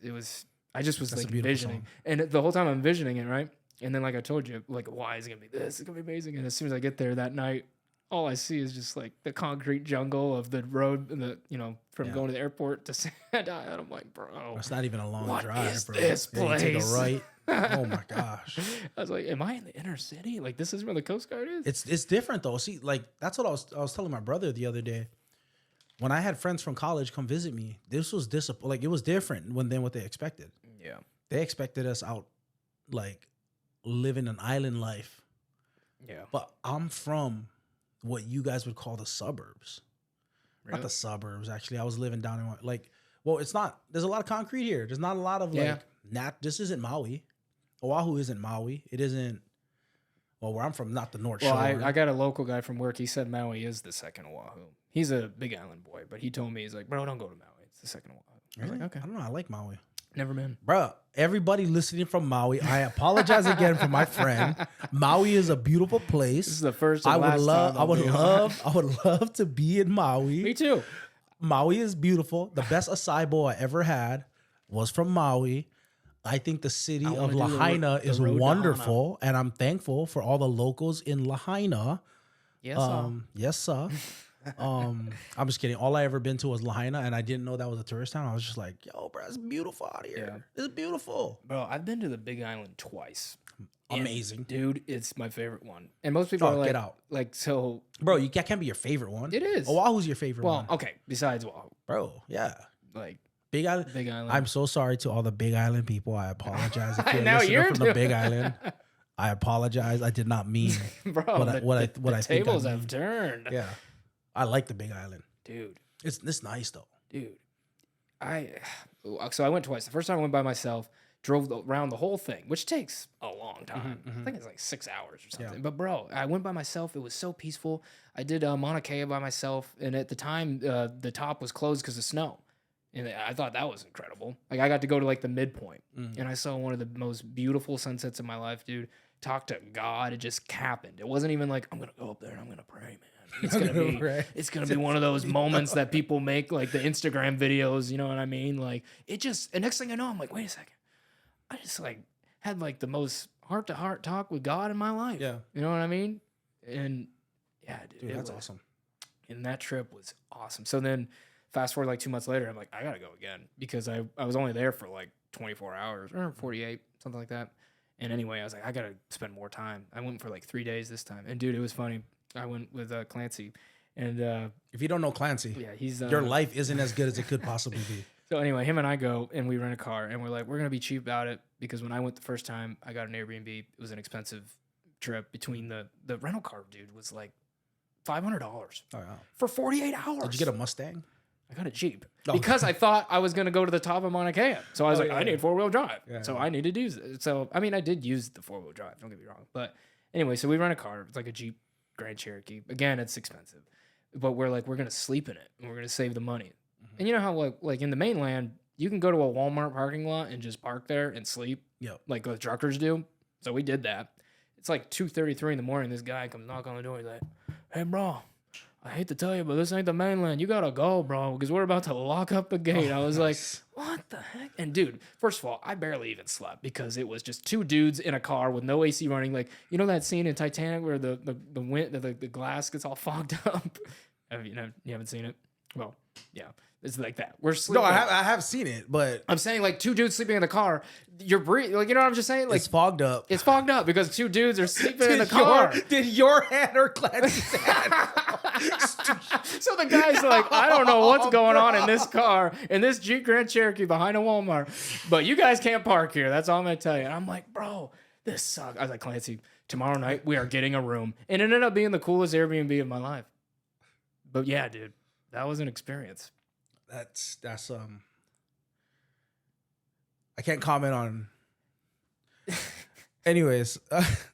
I just was like envisioning, and the whole time I'm envisioning it, right? And then like I told you, like Hawaii is gonna be this, it's gonna be amazing. And as soon as I get there that night, all I see is just like the concrete jungle of the road, from going to the airport to Sandai. And I'm like, bro, it's not even a long drive. What is this place? You take a right. Oh my gosh. I was like, am I in the inner city? Like this is where the Coast Guard is? It's different though. See, like that's what I was telling my brother the other day. When I had friends from college come visit me, this was it was different than what they expected. Yeah. They expected us out like living an island life. Yeah. But I'm from what you guys would call the suburbs. Really? Not the suburbs, actually. I was living down in it's not, there's a lot of concrete here. There's not a lot of this isn't Maui. Oahu isn't Maui. It isn't, where I'm from, not the North Shore. I got a local guy from work. He said Maui is the second Oahu. He's a Big Island boy, but he told me, he's like, bro, don't go to Maui. It's the second Oahu. Really? I was like, okay. I don't know. I like Maui. Never been. Bro, everybody listening from Maui, I apologize again for my friend. Maui is a beautiful place. This is the first and last time. I would love to be in Maui. Me too. Maui is beautiful. The best acai bowl I ever had was from Maui. I think the city of Lahaina is wonderful, and I'm thankful for all the locals in Lahaina. Yes, sir. Yes, sir. I'm just kidding. All I ever been to was Lahaina, and I didn't know that was a tourist town. I was just like, yo, bro, it's beautiful out here. Yeah. It's beautiful. Bro, I've been to the Big Island twice. Amazing. And, dude, it's my favorite one. And most people are like, get out. Like, so. Bro, that can't be your favorite one. It is. Oahu's your favorite one. Well, okay, besides Oahu. Bro, yeah. Like. Big Island. I'm so sorry to all the Big Island people. I apologize if you're from the Big Island. I apologize. I did not mean bro. What I think. Tables have turned. Yeah, I like the Big Island, dude. It's nice though, dude. So I went twice. The first time I went by myself, drove around the whole thing, which takes a long time. Mm-hmm. I think it's like 6 hours or something. Yeah. But bro, I went by myself. It was so peaceful. I did Mauna Kea by myself, and at the time, the top was closed because of snow. And I thought that was incredible. Like, I got to go to, like, the midpoint. And I saw one of the most beautiful sunsets of my life, dude. Talk to God. It just happened. It wasn't even like, I'm going to go up there and I'm going to pray, man. It's gonna be one of those moments that people make, like, the Instagram videos, you know what I mean? Like, it just... And next thing I know, I'm like, wait a second. I just, like, had, like, the most heart-to-heart talk with God in my life. Yeah. You know what I mean? And, yeah, dude. That's awesome. And that trip was awesome. So then... Fast forward like 2 months later, I'm like, I gotta go again because I was only there for like 24 hours or 48, something like that. And anyway, I was like, I gotta spend more time. I went for like 3 days this time, and dude, it was funny. I went with Clancy, and if you don't know Clancy, yeah, he's your life isn't as good as it could possibly be. So anyway, him and I go and we rent a car, and we're like, we're gonna be cheap about it because when I went the first time, I got an Airbnb. It was an expensive trip. Between the rental car, dude, was like $500 for 48 hours. Did you get a Mustang? I got a Jeep because I thought I was going to go to the top of Mauna Kea. So I was I need 4-wheel drive. Yeah, so I needed to use it. So, I mean, I did use the 4-wheel drive. Don't get me wrong. But anyway, so we rent a car. It's like a Jeep Grand Cherokee. Again, it's expensive. But we're like, we're going to sleep in it. And we're going to save the money. Mm-hmm. And you know how, like in the mainland, you can go to a Walmart parking lot and just park there and sleep. Yep. Like the truckers do. So we did that. It's like 2:33 in the morning. This guy comes knock on the door. He's like, hey, bro. I hate to tell you, but this ain't the mainland. You gotta go, bro, because we're about to lock up the gate. I was like, what the heck? And dude, first of all, I barely even slept because it was just two dudes in a car with no AC running. Like, you know that scene in Titanic where the glass gets all fogged up? You haven't seen it? Well, yeah. It's like that. We're sleeping. No, I have seen it, but I'm saying like two dudes sleeping in the car. You're breathing, like, you know what I'm just saying? Like, it's fogged up. It's fogged up because two dudes are sleeping in the car. Did your hand or Clancy's hand? So the guy's like, I don't know what's going on in this car, in this Jeep Grand Cherokee behind a Walmart, but you guys can't park here. That's all I'm gonna tell you. And I'm like, bro, this sucks. I was like, Clancy, tomorrow night we are getting a room, and it ended up being the coolest Airbnb of my life. But yeah, dude, that was an experience. That's I can't comment on. Anyways,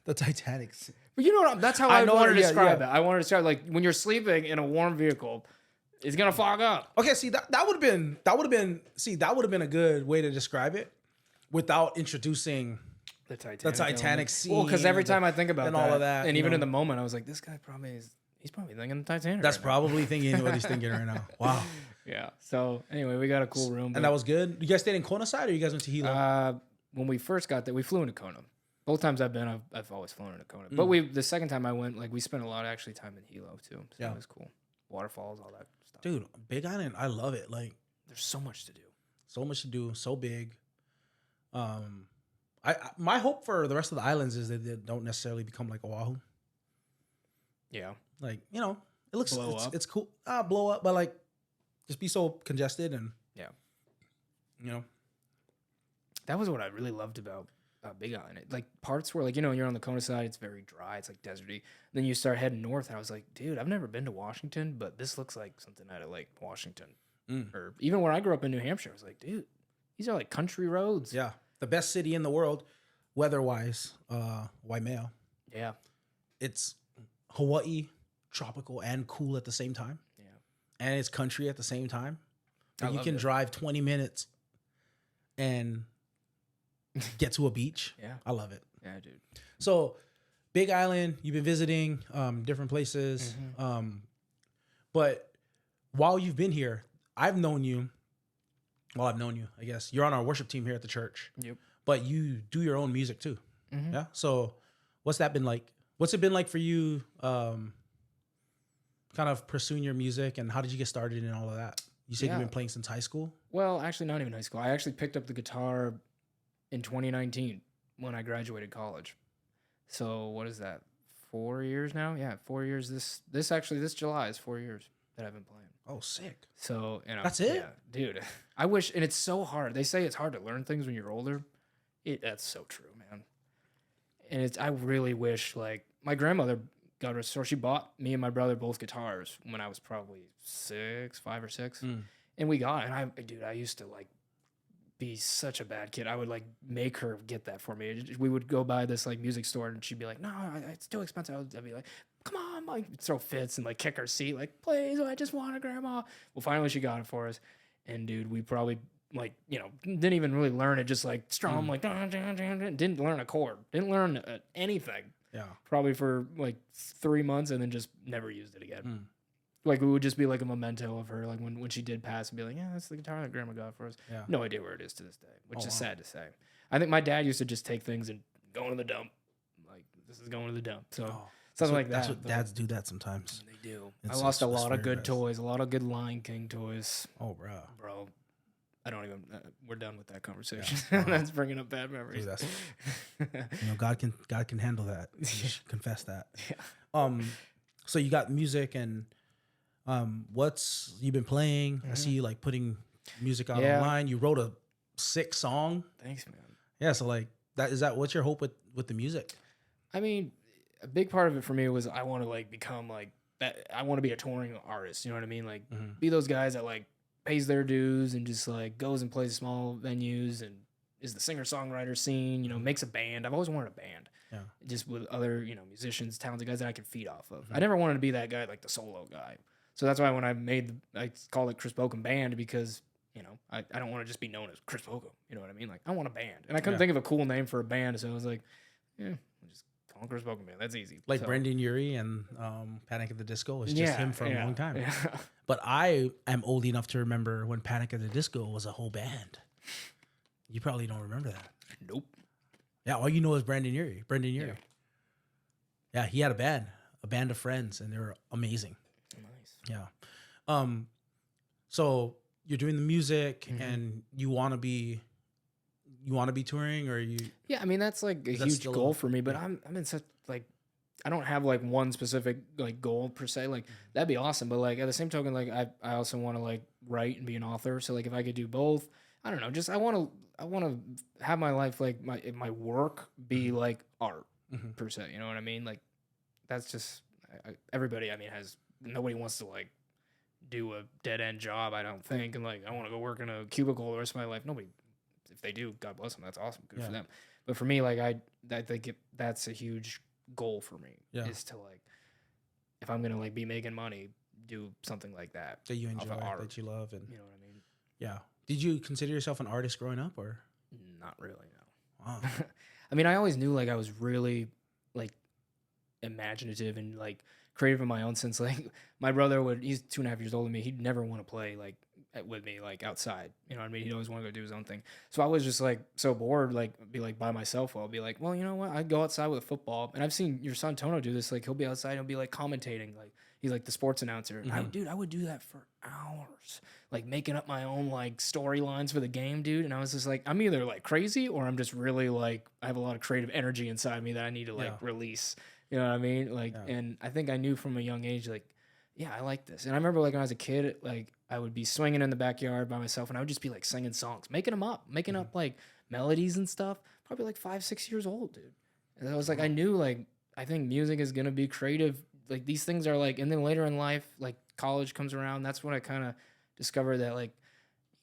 the Titanic. But you know what? That's how I wanted to describe it. I wanted to describe like when you're sleeping in a warm vehicle, it's gonna fog up. Okay, see that would have been a good way to describe it without introducing the Titanic scene. Well, because every time I think about and all of that, and even in the moment, I was like, this guy he's probably thinking the Titanic. That's right probably thinking what he's thinking right now. Wow. Yeah. So anyway, we got a cool room. And that was good. You guys stayed in Kona side or you guys went to Hilo? When we first got there, we flew into Kona. Both times I've been, I've always flown into Kona. But the second time I went, like we spent a lot of actually time in Hilo too. So it was cool. Waterfalls, all that stuff. Dude, Big Island, I love it. Like there's so much to do. So much to do, so big. My hope for the rest of the islands is that they don't necessarily become like Oahu. Yeah. Like, you know, it looks it's cool. Blow up, but like just be so congested and you know. That was what I really loved about Big Island. Like parts where like, you know, you're on the Kona side, it's very dry, it's like deserty. Then you start heading north and I was like, dude, I've never been to Washington, but this looks like something out of like Washington. Or even when I grew up in New Hampshire, I was like, dude, these are like country roads. Yeah. The best city in the world, weather-wise, Waimea. Yeah. It's Hawaii, tropical and cool at the same time. Yeah. And it's country at the same time. You can drive 20 minutes and get to a beach. Yeah. I love it. Yeah, dude. So, Big Island, you've been visiting different places. But while you've been here, I've known you, I guess. You're on our worship team here at the church. Yep. But you do your own music too. Yeah. So, what's that been like? What's it been like for you kind of pursuing your music, and how did you get started in all of that? You said you've been playing since high school? Well, actually not even high school. I actually picked up the guitar in 2019 when I graduated college. So what is that? 4 years now? Yeah, 4 years. This July is 4 years that I've been playing. Oh, sick. So, you know, that's it? Yeah, dude. I wish, and it's so hard. They say it's hard to learn things when you're older. That's so true, man. And I really wish, like, my grandmother got her, so she bought me and my brother both guitars when I was probably 5 or 6. And we got it. And I used to like be such a bad kid. I would like make her get that for me. We would go by this like music store and she'd be like, no, it's too expensive. I'd be like, come on, like throw fits and like kick her seat. Like, please, I just want it, grandma. Well, finally she got it for us. And dude, we probably like, you know, didn't even really learn it. Just like strum, like, didn't learn a chord, didn't learn anything. Yeah. Probably for like 3 months and then just never used it again. Like it would just be like a memento of her, like when she did pass and be like, yeah, that's the guitar that grandma got for us. Yeah. No idea where it is to this day, which is sad to say. I think my dad used to just take things and go into the dump. Like, this is going to the dump. So something like that. That's what dads do that sometimes. They do. It's I lost a lot for of your good best. toys, a lot of good Lion King toys. Oh, bro. Bro, I don't even. We're done with that conversation. That's bringing up bad memories. Dude, God can handle that. Just confess that. Yeah. So you got music and what's you've been playing? I see you like putting music out online. You wrote a sick song. Thanks, man. Yeah. So like that what's your hope with the music? I mean, a big part of it for me was I want to like become like that. I want to be a touring artist. You know what I mean? Like be those guys that like pays their dues and just like goes and plays small venues and is the singer-songwriter scene, you know, makes a band. I've always wanted a band. Yeah. Just with other, you know, musicians, talented guys that I can feed off of. I never wanted to be that guy, like the solo guy. So that's why when I called it Chris Bokum Band because, you know, I don't want to just be known as Chris Bokum. You know what I mean? Like I want a band. And I couldn't think of a cool name for a band. So I was like, yeah, I'll just call him Chris Bokum Band. That's easy. Like Brendan Urie and Panic at the Disco was just him for a long time. Yeah. But I am old enough to remember when Panic at the Disco was a whole band. You probably don't remember that. Nope. Yeah, all you know is Brendan Urie. Yeah, he had a band of friends, and they were amazing. Nice. Yeah. So you're doing the music, and you want to be touring, or you? Yeah, I mean that's like a huge goal for me. But I'm in such like I don't have like one specific like goal per se. Like that'd be awesome, but like at the same token, like I also want to like write and be an author. So like if I could do both, I don't know. Just I want to have my life like my work be like art per se. You know what I mean? Like that's just everybody. I mean, nobody wants to like do a dead end job. I don't think, and like I want to go work in a cubicle the rest of my life. Nobody. If they do, God bless them. That's awesome. Good for them. But for me, like I think that's a huge goal for me is to like, if I'm going to like be making money, do something like that you enjoy, that you love. And you know what I mean? Yeah. Did you consider yourself an artist growing up or? Not really. No. Wow. I mean, I always knew like I was really like imaginative and like creative in my own sense. Like my brother he's 2.5 years older than me. He'd never want to play like with me like outside, you know what I mean? He'd always want to go do his own thing. So I was just like so bored, like be like by myself. I'll be like, well, you know what? I'd go outside with football, and I've seen your son Tono do this. Like he'll be outside and he'll be like commentating, like he's like the sports announcer. And I would do that for hours, like making up my own like storylines for the game, dude. And I was just like, I'm either like crazy or I'm just really like I have a lot of creative energy inside me that I need to like release. You know what I mean? Like, and I think I knew from a young age, like, yeah, I like this. And I remember like when I was a kid, like I would be swinging in the backyard by myself and I would just be like singing songs, making up like melodies and stuff, probably like 5-6 years old, dude. And I was like, I knew like, I think music is going to be creative. Like these things are like, and then later in life, like college comes around. That's when I kind of discovered that like,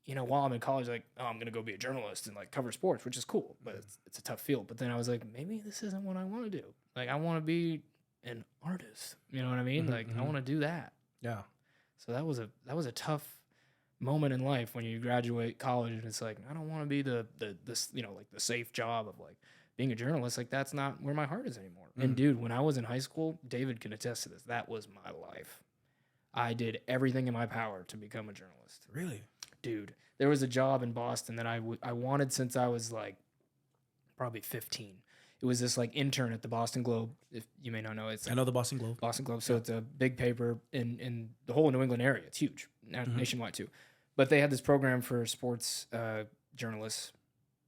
you know, while I'm in college, like, oh, I'm going to go be a journalist and like cover sports, which is cool, but it's a tough field. But then I was like, maybe this isn't what I want to do. Like I want to be an artist. You know what I mean? Like I want to do that. Yeah. So that was a tough moment in life when you graduate college and it's like I don't want to be the you know like the safe job of like being a journalist. Like that's not where my heart is anymore. And dude, when I was in high school, David can attest to this. That was my life. I did everything in my power to become a journalist. Really? Dude, there was a job in Boston that I wanted since I was like probably 15. It was this like intern at the Boston Globe. If you may not know, I know the Boston Globe. Boston Globe. So it's a big paper in the whole New England area. It's huge, nationwide too. But they had this program for sports journalists.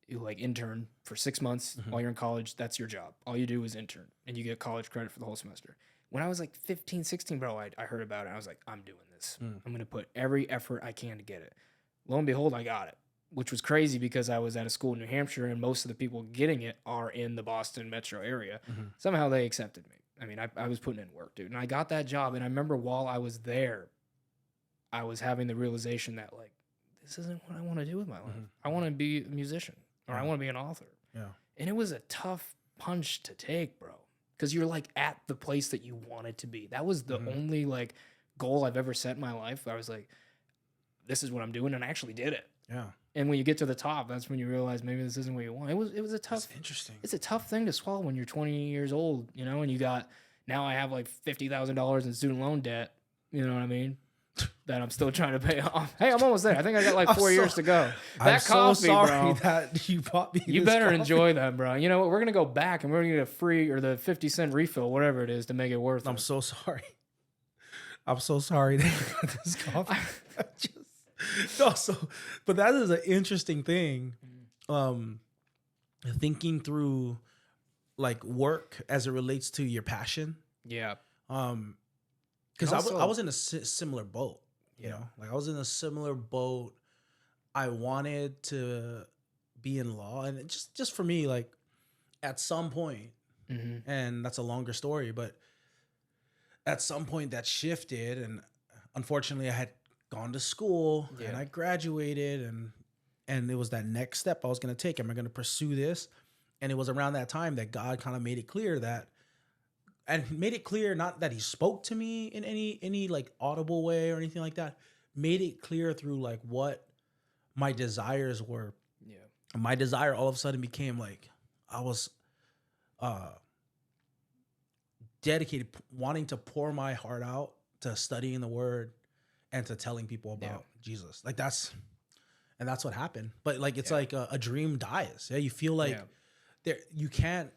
You like intern for 6 months while you're in college. That's your job. All you do is intern, and you get college credit for the whole semester. When I was like 15, 16, bro, I heard about it. I was like, I'm doing this. I'm going to put every effort I can to get it. Lo and behold, I got it. Which was crazy because I was at a school in New Hampshire and most of the people getting it are in the Boston metro area. Somehow they accepted me. I mean, I was putting in work, dude. And I got that job. And I remember while I was there, I was having the realization that, like, this isn't what I want to do with my life. I want to be a musician or I want to be an author. Yeah. And it was a tough punch to take, bro. Because you're, like, at the place that you wanted to be. That was the only, like, goal I've ever set in my life. I was like, this is what I'm doing. And I actually did it. Yeah. And when you get to the top, that's when you realize maybe this isn't what you want. It was a tough. That's interesting. It's a tough thing to swallow when you're 20 years old, you know, and you got now I have like $50,000 in student loan debt. You know what I mean? that I'm still trying to pay off. Hey, I'm almost there. I think I got like 4 years to go. I'm That coffee, so sorry bro. that you bought me. You this better coffee. enjoy that, bro. You know what? We're gonna go back and we're gonna get a free or the 50-cent refill, whatever it is, to make it worth I'm it. so sorry. I'm so sorry that you got this coffee. But that is an interesting thing. Thinking through like work as it relates to your passion. Yeah. Because I was in a similar boat. You know, like I was in a similar boat. I wanted to be in law, and it just for me, like at some point, and that's a longer story, but at some point that shifted, and unfortunately I had gone to school and I graduated, and it was that next step I was going to take. Am I going to pursue this? And it was around that time that God kind of made it clear that, and made it clear, not that he spoke to me in any like audible way or anything like that, made it clear through like what my desires were. Yeah. And my desire all of a sudden became like, I was dedicated, wanting to pour my heart out to studying the word and to telling people about Jesus. Like that's what happened. But like, it's like a dream dies. Yeah. You feel like you can't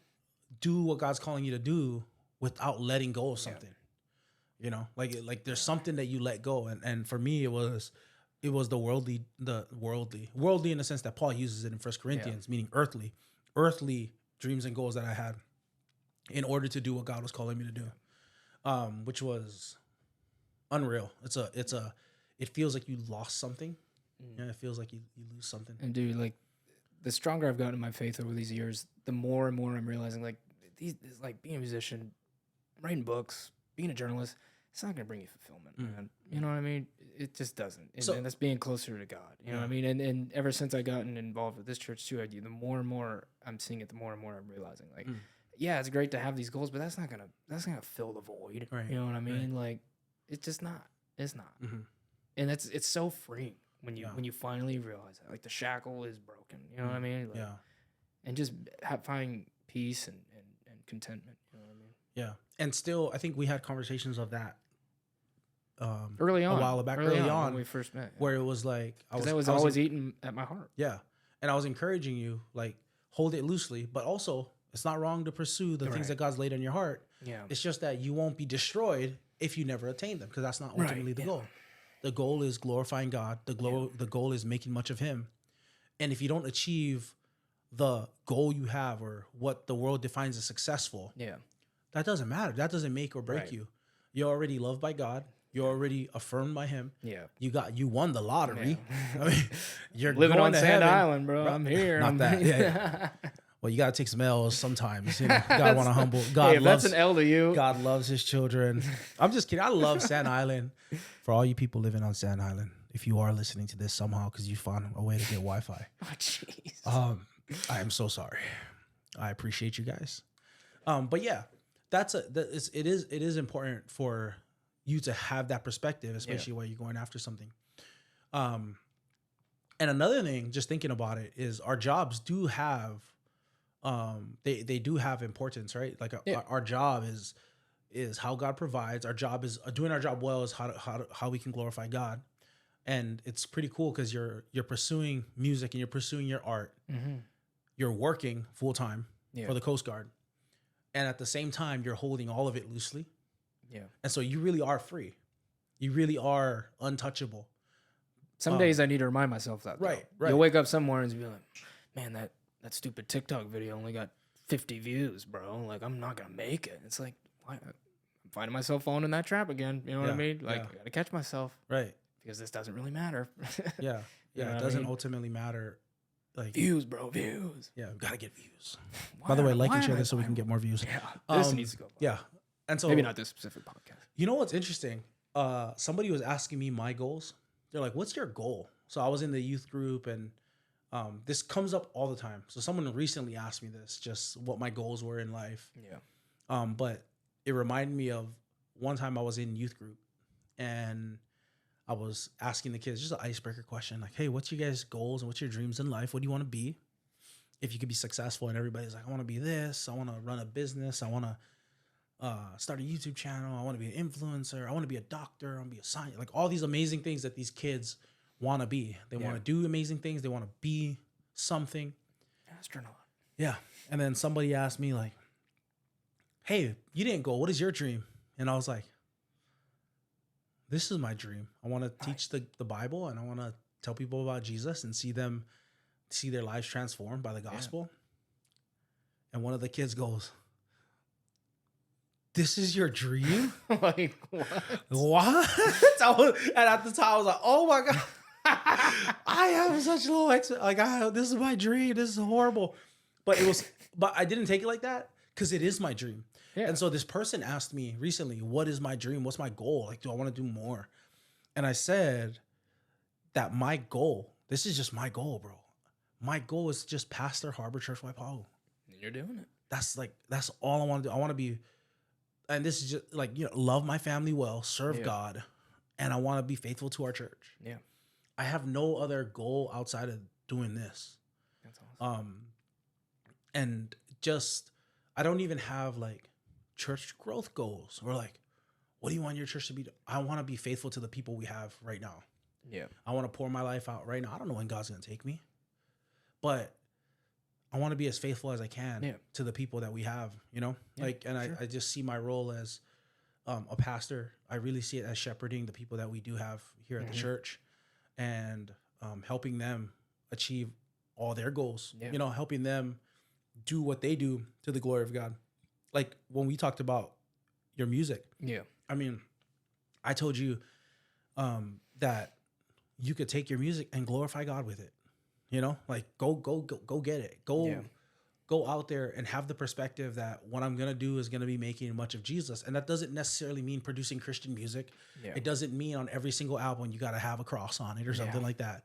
do what God's calling you to do without letting go of something. You know, like there's something that you let go. And for me, it was the worldly in the sense that Paul uses it in 1 Corinthians, meaning earthly dreams and goals that I had in order to do what God was calling me to do. Which was unreal. It feels like you lost something. Yeah, it feels like you lose something. And dude, like the stronger I've gotten in my faith over these years, the more and more I'm realizing like like being a musician, writing books, being a journalist, it's not going to bring you fulfillment, man. You know what I mean? It just doesn't. And that's being closer to God. You know what I mean? And ever since I gotten involved with this church too, the more and more I'm seeing it, the more and more I'm realizing like, yeah, it's great to have these goals, but that's not gonna fill the void. Right. You know what I mean? Like, it's just not. It's not. And it's so freeing when you finally realize that. Like the shackle is broken. You know what I mean? Like, and just finding peace and contentment. You know what I mean? Yeah. And still, I think we had conversations of that early on, a while back, early on when we first met, where it was like I was always eating at my heart. Yeah, and I was encouraging you, like, hold it loosely, but also it's not wrong to pursue the things that God's laid on your heart. Yeah, it's just that you won't be destroyed if you never attain them, because that's not ultimately the goal. The goal is glorifying God. The goal is making much of Him, and if you don't achieve the goal you have or what the world defines as successful, that doesn't matter. That doesn't make or break you. You're already loved by God. You're already affirmed by Him. Yeah, you won the lottery. Yeah. I mean, you're living going on to Sand heaven. Island, bro. I'm here. Not I'm that. Yeah. Well, you gotta take some L's sometimes. You know, God want to humble. God loves. That's an L to you. God loves His children. I'm just kidding. I love Sand Island. For all you people living on Sand Island, if you are listening to this somehow because you found a way to get Wi-Fi, oh jeez. I am so sorry. I appreciate you guys. But yeah, it is important for you to have that perspective, especially while you're going after something. And another thing, just thinking about it, is our jobs do have, they do have importance, right? Like our job is how God provides. Our job is doing our job well is how we can glorify God. And it's pretty cool because you're pursuing music and you're pursuing your art. Mm-hmm. You're working full time for the Coast Guard, and at the same time you're holding all of it loosely. Yeah. And so you really are free. You really are untouchable. Some days I need to remind myself that. Right. You'll wake up some mornings and be like, man, that stupid TikTok video only got 50 views, bro. Like, I'm not going to make it. It's like, why? I'm finding myself falling in that trap again. You know what I mean? Like, I got to catch myself. Right. Because this doesn't really matter. Yeah. It doesn't ultimately matter. Like views, bro, views. Yeah, we got to get views. By the way, like and share this so we can get more views. Yeah. This needs to go. Yeah. And so maybe not this specific podcast. You know what's interesting? Somebody was asking me my goals. They're like, "What's your goal?" So I was in the youth group, and this comes up all the time. So someone recently asked me this, just what my goals were in life. Yeah. But it reminded me of one time I was in youth group, and I was asking the kids just an icebreaker question, like, "Hey, what's your guys' goals and what's your dreams in life? What do you want to be if you could be successful?" And everybody's like, "I want to be this. I want to run a business. I want to start a YouTube channel. I want to be an influencer. I want to be a doctor. I want to be a scientist. Like all these amazing things that these kids want to be. They want to do amazing things. They want to be something. Astronaut. Yeah. And then somebody asked me like, hey, you didn't go. What is your dream? And I was like, this is my dream. I want to teach the Bible, and I want to tell people about Jesus and see their lives transformed by the gospel. And one of the kids goes, this is your dream? Like, what? What? And at the time I was like, oh my God. I have such low this is my dream. This is horrible. But I didn't take it like that because it is my dream. Yeah. And so this person asked me recently, what is my dream? What's my goal? Like, do I want to do more? And I said that my goal, this is just my goal, bro. My goal is just pastor Harbor Church Waipahu. And you're doing it. That's all I want to do. I want to be, and this is just like, love my family well, serve God, and I want to be faithful to our church. Yeah. I have no other goal outside of doing this. That's awesome. And just, I don't even have like church growth goals or like, what do you want your church to be? I want to be faithful to the people we have right now. Yeah. I want to pour my life out right now. I don't know when God's going to take me, but I want to be as faithful as I can to the people that we have, I just see my role as a pastor. I really see it as shepherding the people that we do have here at the church and helping them achieve all their goals, helping them do what they do to the glory of God. Like when we talked about your music. Yeah. I mean, I told you that you could take your music and glorify God with it. Like go get it. Go out there and have the perspective that what I'm going to do is going to be making much of Jesus. And that doesn't necessarily mean producing Christian music. Yeah. It doesn't mean on every single album you got to have a cross on it or something like that.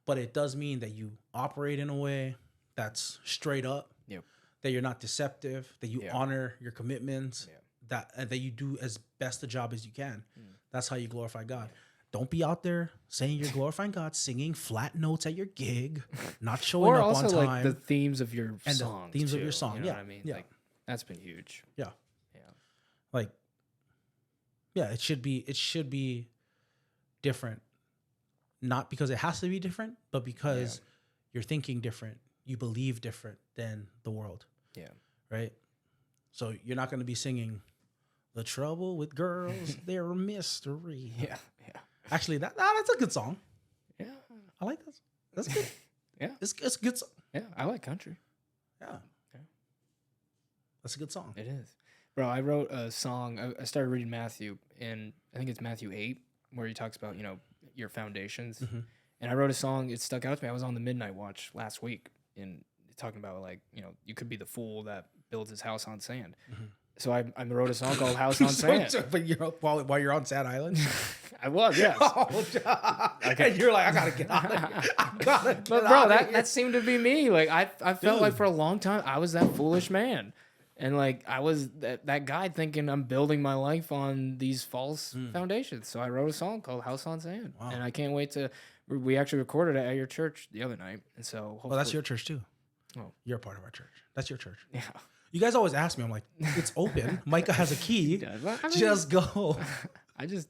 But it does mean that you operate in a way that's straight up, that you're not deceptive, that you honor your commitments, that you do as best a job as you can. That's how you glorify God. Don't be out there saying you're glorifying God, singing flat notes at your gig, not showing up on time. Or also like the themes of your song. The themes of your song. You know what I mean? Yeah. Like, that's been huge. Yeah. Yeah. Like, it should be different. Not because it has to be different, but because you're thinking different. You believe different than the world. Yeah. Right? So you're not going to be singing The Trouble with Girls, They're a Mystery. Yeah. Yeah. Actually, that's a good song. Yeah. I like that. That's good. Yeah. It's a good song. Yeah. I like country. Yeah. That's a good song. It is. Bro, I wrote a song. I started reading Matthew, and I think it's Matthew 8, where he talks about, your foundations. Mm-hmm. And I wrote a song. It stuck out to me. I was on the Midnight Watch last week, and talking about, like, you could be the fool that builds his house on sand. Mm-hmm. So I wrote a song called House on Sand. But while you're on Sad Island? I was, yes. And you're like, I gotta get out of here. But bro, that seemed to be me. Like I felt like for a long time I was that foolish man. And like I was that guy thinking I'm building my life on these false foundations. So I wrote a song called House on Sand. Wow. And I can't wait we actually recorded it at your church the other night. And so well, that's your church too. Oh. You're a part of our church. That's your church. Yeah. You guys always ask me, I'm like, it's open. Micah has a key. Just go. I just,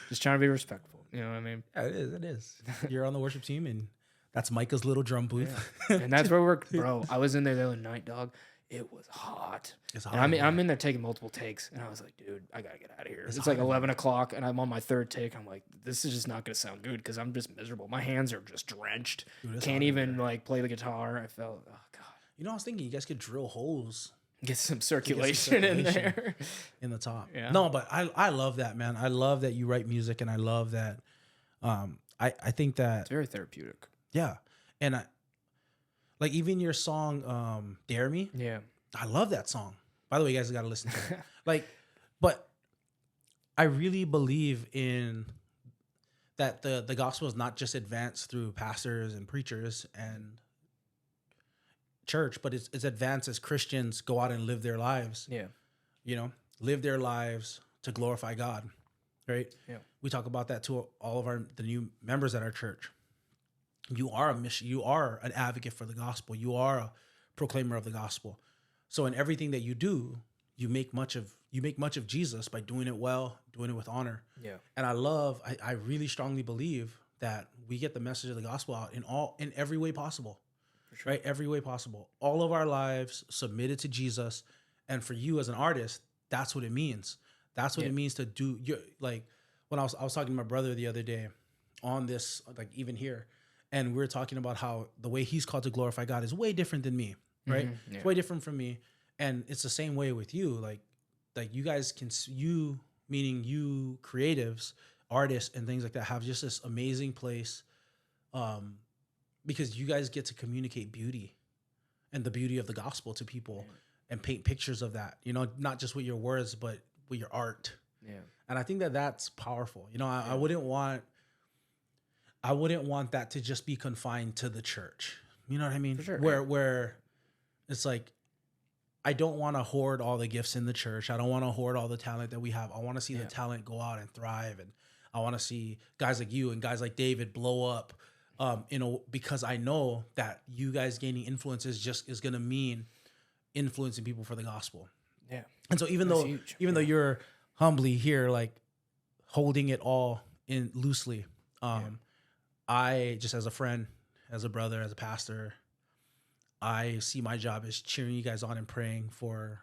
just trying to be respectful. You know what I mean? Yeah, it is. You're on the worship team, and that's Micah's little drum booth. Yeah. And that's where bro, I was in there the other night, dog. It was hot. It's hot. And I'm in there taking multiple takes, and I was like, dude, I got to get out of here. It's like 11 o'clock, and I'm on my third take. I'm like, this is just not going to sound good because I'm just miserable. My hands are just drenched. Dude, can't even, like, play the guitar. I felt, oh, God. I was thinking you guys could drill holes. Get some circulation in there. In the top. Yeah. No, but I love that, man. I love that you write music, and I love that. I think that... It's very therapeutic. Yeah. And like even your song, Dare Me. Yeah. I love that song. By the way, you guys got to listen to it. But I really believe in that the gospel is not just advanced through pastors and preachers and church, but it's advanced as Christians go out and live their lives. Yeah. Live their lives to glorify God. Right? Yeah. We talk about that to all of the new members at our church. You are a mission. You are an advocate for the gospel. You are a proclaimer of the gospel. So in everything that you do, you make much of you make much of Jesus by doing it well, doing it with honor. Yeah. And I really strongly believe that we get the message of the gospel out in every way possible, Sure. right? Every way possible. All of our lives submitted to Jesus. And for you as an artist, that's what it means. That's what it means to do. Like when I was talking to my brother the other day on this, like even here, and we were talking about how the way he's called to glorify God is way different than me, right? Mm-hmm. Yeah. It's way different from me. And it's the same way with you. Like you guys meaning you creatives, artists and things like that, have just this amazing place because you guys get to communicate beauty and the beauty of the gospel to people and paint pictures of that, you know, not just with your words, but with your art. Yeah. And I think that that's powerful. You know, I wouldn't want that to just be confined to the church. You know what I mean? For sure, where it's like, I don't want to hoard all the gifts in the church. I don't want to hoard all the talent that we have. I want to see the talent go out and thrive. And I want to see guys like you and guys like David blow up, because I know that you guys gaining influence is going to mean influencing people for the gospel. Yeah. And so even though you're humbly here, like holding it all in loosely, I just, as a friend, as a brother, as a pastor, I see my job as cheering you guys on and praying for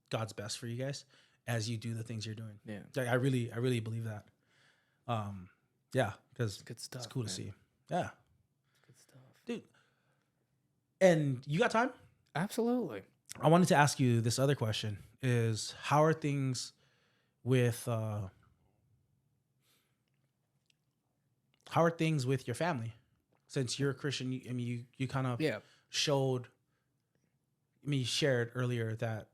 God's best for you guys as you do the things you're doing. Yeah. Like I really believe that. Because good stuff. It's cool to see. Yeah. Good stuff. Dude. And you got time? Absolutely. I wanted to ask you this other question is how are things with your family? Since you're a Christian, you kind of you shared earlier that,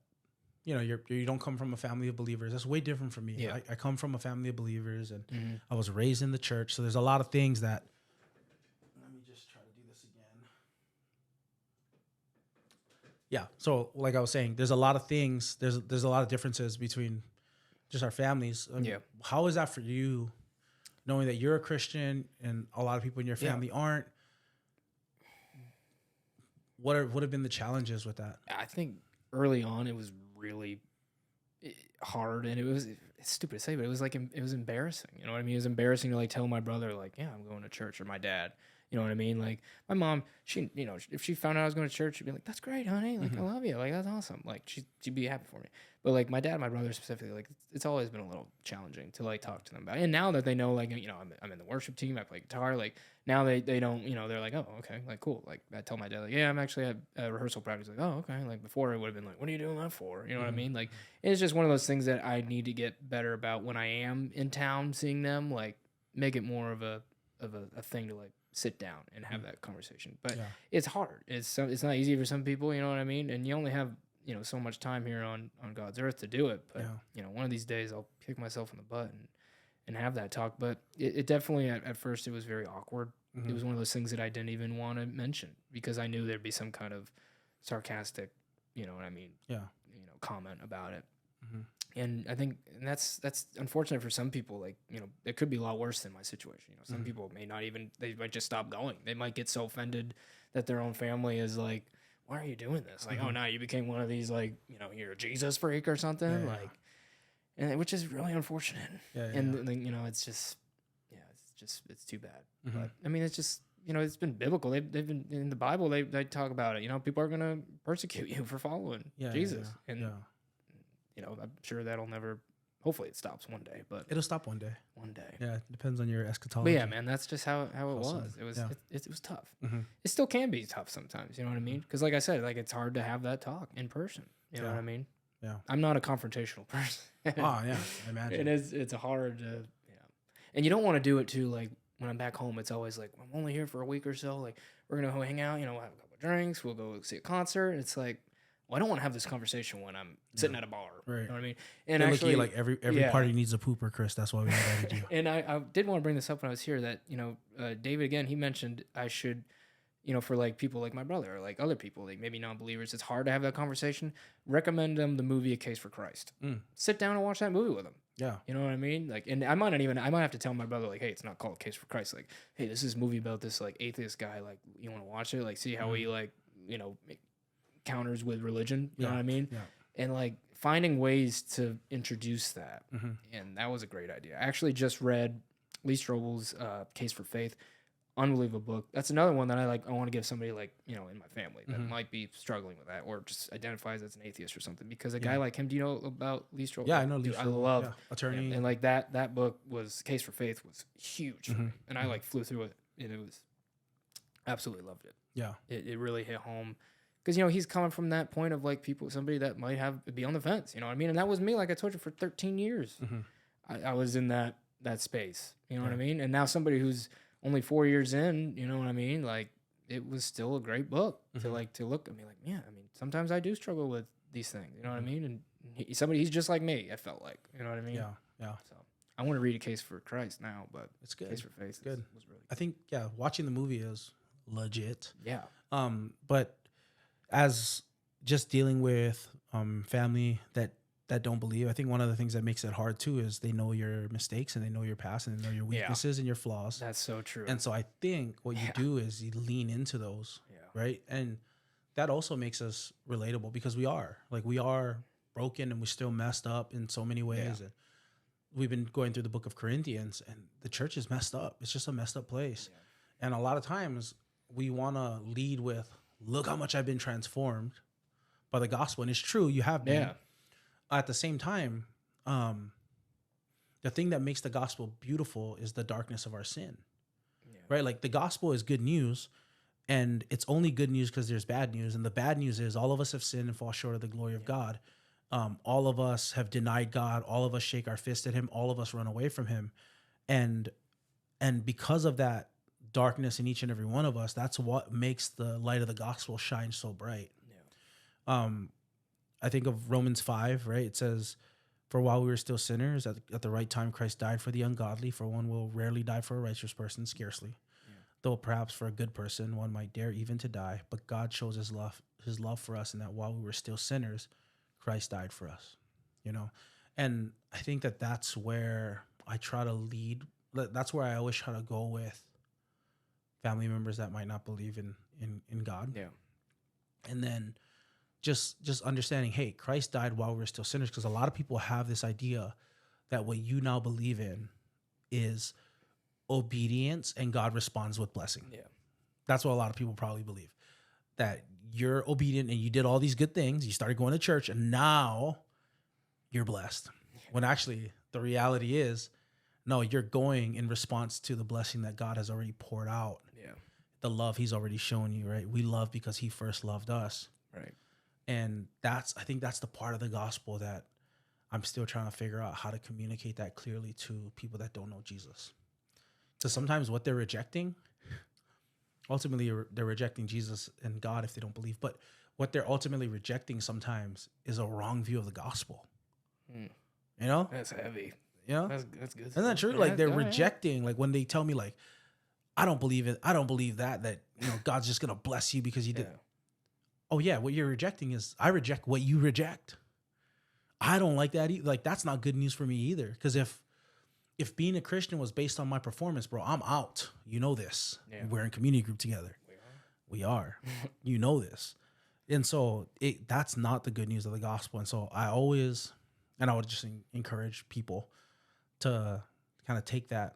you know, you don't come from a family of believers. That's way different from me. Yeah. I come from a family of believers, and I was raised in the church. So there's a lot of things that. Let me just try to do this again. Yeah. So like I was saying, there's a lot of things. There's a lot of differences between just our families. How is that for you, knowing that you're a Christian and a lot of people in your family aren't? What have been the challenges with that? I think early on it was really hard, and it's stupid to say, but it was like it was embarrassing. You know what I mean? It was embarrassing to like tell my brother like, yeah, I'm going to church, or my dad. You know what I mean? Like my mom, she, you know, if she found out I was going to church, she'd be like, "That's great, honey. Like I love you. Like that's awesome. Like she'd be happy for me." But like my dad, and my brother specifically, like it's always been a little challenging to like talk to them about it. And now that they know, like, you know, I'm in the worship team, I play guitar. Like now they don't, you know, they're like, "Oh, okay, like cool." Like I tell my dad, like, "Yeah, I'm actually at a rehearsal practice." Like, "Oh, okay." Like before it would have been like, "What are you doing that for?" You know what I mean? Like it's just one of those things that I need to get better about when I am in town seeing them. Like make it more of a thing to like sit down and have that conversation. But it's hard. It's not easy for some people, you know what I mean? And you only have, you know, so much time here on God's earth to do it. But you know, one of these days I'll kick myself in the butt and have that talk. But it definitely at first it was very awkward. It was one of those things that I didn't even want to mention because I knew there'd be some kind of sarcastic, you know what I mean? You know, comment about it. And I think that's unfortunate for some people. Like, you know, it could be a lot worse than my situation. You know, some people they might just stop going. They might get so offended that their own family is like, "Why are you doing this?" Like, "Oh, now you became one of these, like, you know, you're a Jesus freak or something." And which is really unfortunate. And you know, it's just, it's too bad. But I mean, it's just, you know, it's been biblical. They've been in the Bible. They talk about it. You know, people are gonna persecute you for following Jesus. You know, I'm sure that'll never. Hopefully, it stops one day. But it'll stop one day. One day. Yeah, it depends on your eschatology. But yeah, man, that's just how it was. It was it was tough. It still can be tough sometimes. You know what I mean? Because like I said, like it's hard to have that talk in person. You know what I mean? Yeah. I'm not a confrontational person. Oh yeah, I imagine. It's hard to and you don't want to do it too. Like when I'm back home, it's always like I'm only here for a week or so. Like we're gonna go hang out. You know, we'll have a couple of drinks. We'll go see a concert. It's like. Well, I don't want to have this conversation when I'm sitting at a bar. Right. You know what I mean? And actually, like every party needs a pooper, Chris. That's why we invited you. And I did want to bring this up when I was here that, you know, David, again, he mentioned I should, you know, for like people like my brother or like other people, like maybe non-believers, it's hard to have that conversation. Recommend them the movie A Case for Christ. Sit down and watch that movie with them. Yeah. You know what I mean? Like, and I might have to tell my brother, like, hey, it's not called A Case for Christ. Like, hey, this is a movie about this like atheist guy. Like, you want to watch it? Like, see how he like, you know, counters with religion, you know what I mean? Yeah. And like finding ways to introduce that. And that was a great idea. I actually just read Lee Strobel's Case for Faith. Unbelievable book. That's another one that I want to give somebody in my family that might be struggling with that or just identifies as an atheist or something. Because a guy like him, do you know about Lee Strobel? Yeah, I know Lee Strobel. I love attorney. him. And that book was Case for Faith was huge for me. And I flew through it and it was absolutely loved it. Yeah. It really hit home. Because, he's coming from that point of somebody that might be on the fence, you know what I mean? And that was me, like I told you, for 13 years. I was in that space, you know what I mean? And now somebody who's only 4 years in, you know what I mean? It was still a great book to look at me sometimes I do struggle with these things, you know what I mean? And he's just like me, I felt like, you know what I mean? Yeah. So I want to read A Case for Christ now, but it's good. Case for Faith was really good. I think, watching the movie is legit. Yeah. But as just dealing with family that don't believe, I think one of the things that makes it hard too is they know your mistakes and they know your past and they know your weaknesses and your flaws. That's so true. And so I think what you do is you lean into those, right? And that also makes us relatable because we are broken and we're still messed up in so many ways. And we've been going through the book of Corinthians and the church is messed up. It's just a messed up place. And a lot of times we want to lead with, look how much I've been transformed by the gospel. And it's true, you have been. At the same time, the thing that makes the gospel beautiful is the darkness of our sin, right? Like the gospel is good news and it's only good news because there's bad news. And the bad news is all of us have sinned and fall short of the glory of God. All of us have denied God. All of us shake our fist at him. All of us run away from him. And because of that darkness in each and every one of us, that's what makes the light of the gospel shine so bright. I think of Romans 5, right? It says, for while we were still sinners, at the right time, Christ died for the ungodly. For one will rarely die for a righteous person, scarcely. Though perhaps for a good person, one might dare even to die. But God shows his love for us in that while we were still sinners, Christ died for us, And I think that's where I try to lead. That's where I always try to go with family members that might not believe in God. Yeah. And then just understanding, hey, Christ died while we were still sinners, because a lot of people have this idea that what you now believe in is obedience and God responds with blessing. Yeah. That's what a lot of people probably believe, that you're obedient and you did all these good things. You started going to church and now you're blessed. When actually the reality is, no, you're going in response to the blessing that God has already poured out. Yeah. The love he's already shown you, right? We love because he first loved us. Right. And I think that's the part of the gospel that I'm still trying to figure out how to communicate that clearly to people that don't know Jesus. Because sometimes what they're rejecting, ultimately they're rejecting Jesus and God if they don't believe. But what they're ultimately rejecting sometimes is a wrong view of the gospel. That's heavy. That's good. Isn't that true? Like they're rejecting, like when they tell me like, I don't believe it. I don't believe that God's just going to bless you because you did. Oh yeah. What you're rejecting is I reject what you reject. I don't like that. Like that's not good news for me either. Cause if being a Christian was based on my performance, bro, I'm out. You know this. Yeah. We're in community group together. We are. You know this. And so that's not the good news of the gospel. And so I would just encourage people to kind of take that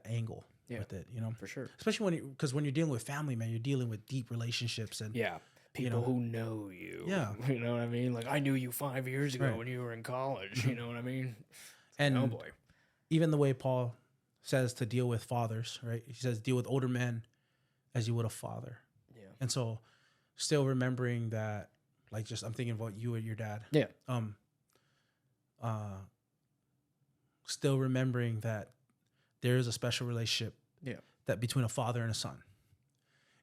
angle with it, for sure. Especially when you're dealing with family, man, you're dealing with deep relationships and people who know you. Yeah. You know what I mean? Like I knew you 5 years ago when you were in college. You know what I mean? And oh boy. Even the way Paul says to deal with fathers, right? He says, deal with older men as you would a father. Yeah. And so still remembering that, like, just, I'm thinking about you and your dad. Yeah. Still remembering that there is a special relationship that between a father and a son.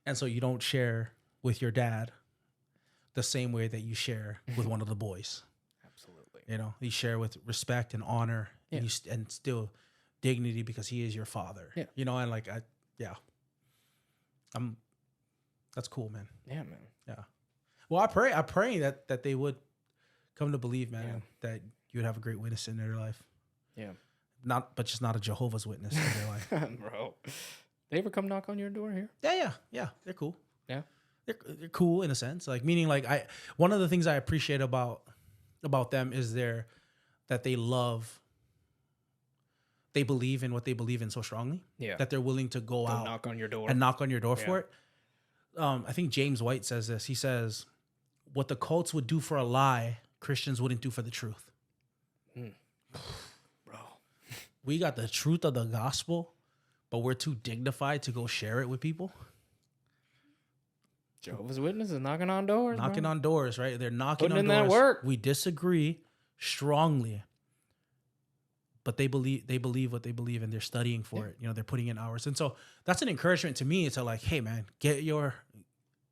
And so you don't share with your dad the same way that you share with one of the boys. Absolutely. You share with respect and honor and still dignity because he is your father. Yeah. And like, that's cool, man. Yeah, man. Yeah. Well, I pray that they would come to believe, man, that you would have a great witness in their life. Yeah. Just not a Jehovah's Witness in their life. Bro. They ever come knock on your door here? Yeah. They're cool. Yeah. They're cool in a sense. Like, meaning like one of the things I appreciate about about them is that they believe in what they believe in so strongly that they're willing to go out knock on your door for it. I think James White says this. He says, what the cults would do for a lie, Christians wouldn't do for the truth. Bro, we got the truth of the gospel, but we're too dignified to go share it with people. Jehovah's Witnesses knocking on doors. On doors, right? They're knocking Putting on doors. That work. We disagree strongly, but they believe what they believe, and they're studying for it. You know, they're putting in hours. And so that's an encouragement to me to like, hey man,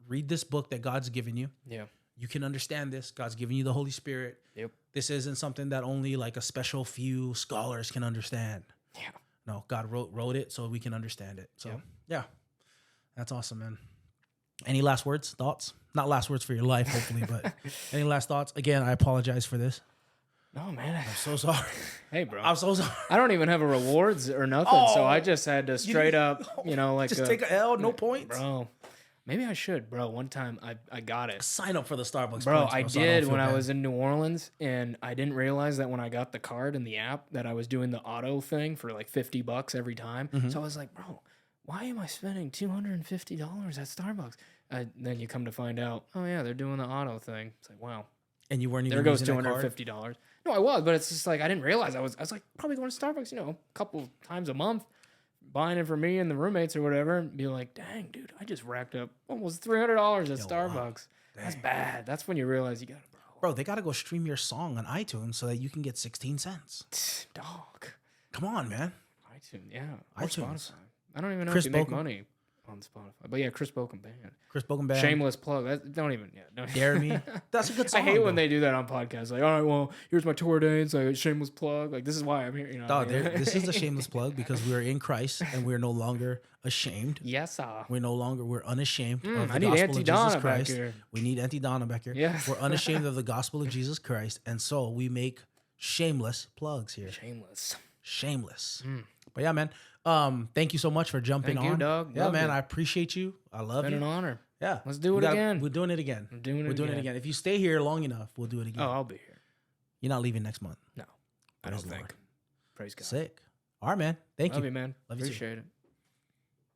read this book that God's given you. Yeah. You can understand this. God's giving you the Holy Spirit. Yep. This isn't something that only like a special few scholars can understand. Yeah. No, God wrote it so we can understand it. So yeah, that's awesome, man. Any last words, thoughts? Not last words for your life, hopefully, but any last thoughts? Again, I apologize for this. No, man. I'm so sorry. Hey, bro. I'm so sorry. I don't even have a rewards or nothing, so I just had to straight up, like just take a L, no points. Bro, maybe I should, bro. One time I got it. Sign up for the Starbucks bro, points, I so did when I was in New Orleans, and I didn't realize that when I got the card and the app that I was doing the auto thing for like $50 every time. Mm-hmm. So I was like, bro, why am I spending $250 at Starbucks? Then you come to find out, oh yeah, they're doing the auto thing. It's like, wow. And you weren't even there goes $250. No, I was, but it's just like I didn't realize I was like probably going to Starbucks, a couple times a month, buying it for me and the roommates or whatever, and be like, dang, dude, I just racked up almost $300 at Starbucks. Wow. That's bad. That's when you realize you got to, bro. They got to go stream your song on iTunes so that you can get 16 cents. Dog, come on, man. iTunes, yeah, or iTunes. Spotify. I don't even know Chris if you make Bokum. money on Spotify, but yeah, Chris Bokum band. Chris Bokum band. Shameless plug. Don't even. Dare me. That's a good song. I hate when they do that on podcasts. Like, all right, well, here's my tour dates. Like, shameless plug. Like, this is why I'm here. Dog, this is a shameless plug because we are in Christ and we are no longer ashamed. Yes, sir. We're unashamed of the I need gospel Auntie of Donna Jesus Christ. back here. We need Auntie Donna back here. Yeah. We're unashamed of the gospel of Jesus Christ, and so we make shameless plugs here. Shameless. But yeah, man. Thank you so much for jumping on. Thank you, dog. Yeah, Love man. it. I appreciate you. I love It's you. been an honor. Yeah. Let's do it again. We're doing it again. We're doing it again. If you stay here long enough, we'll do it again. Oh, I'll be here. You're not leaving next month. No, I don't think. Praise God. Sick. All right, man. Thank you. Love you, man. Love you too. Appreciate it.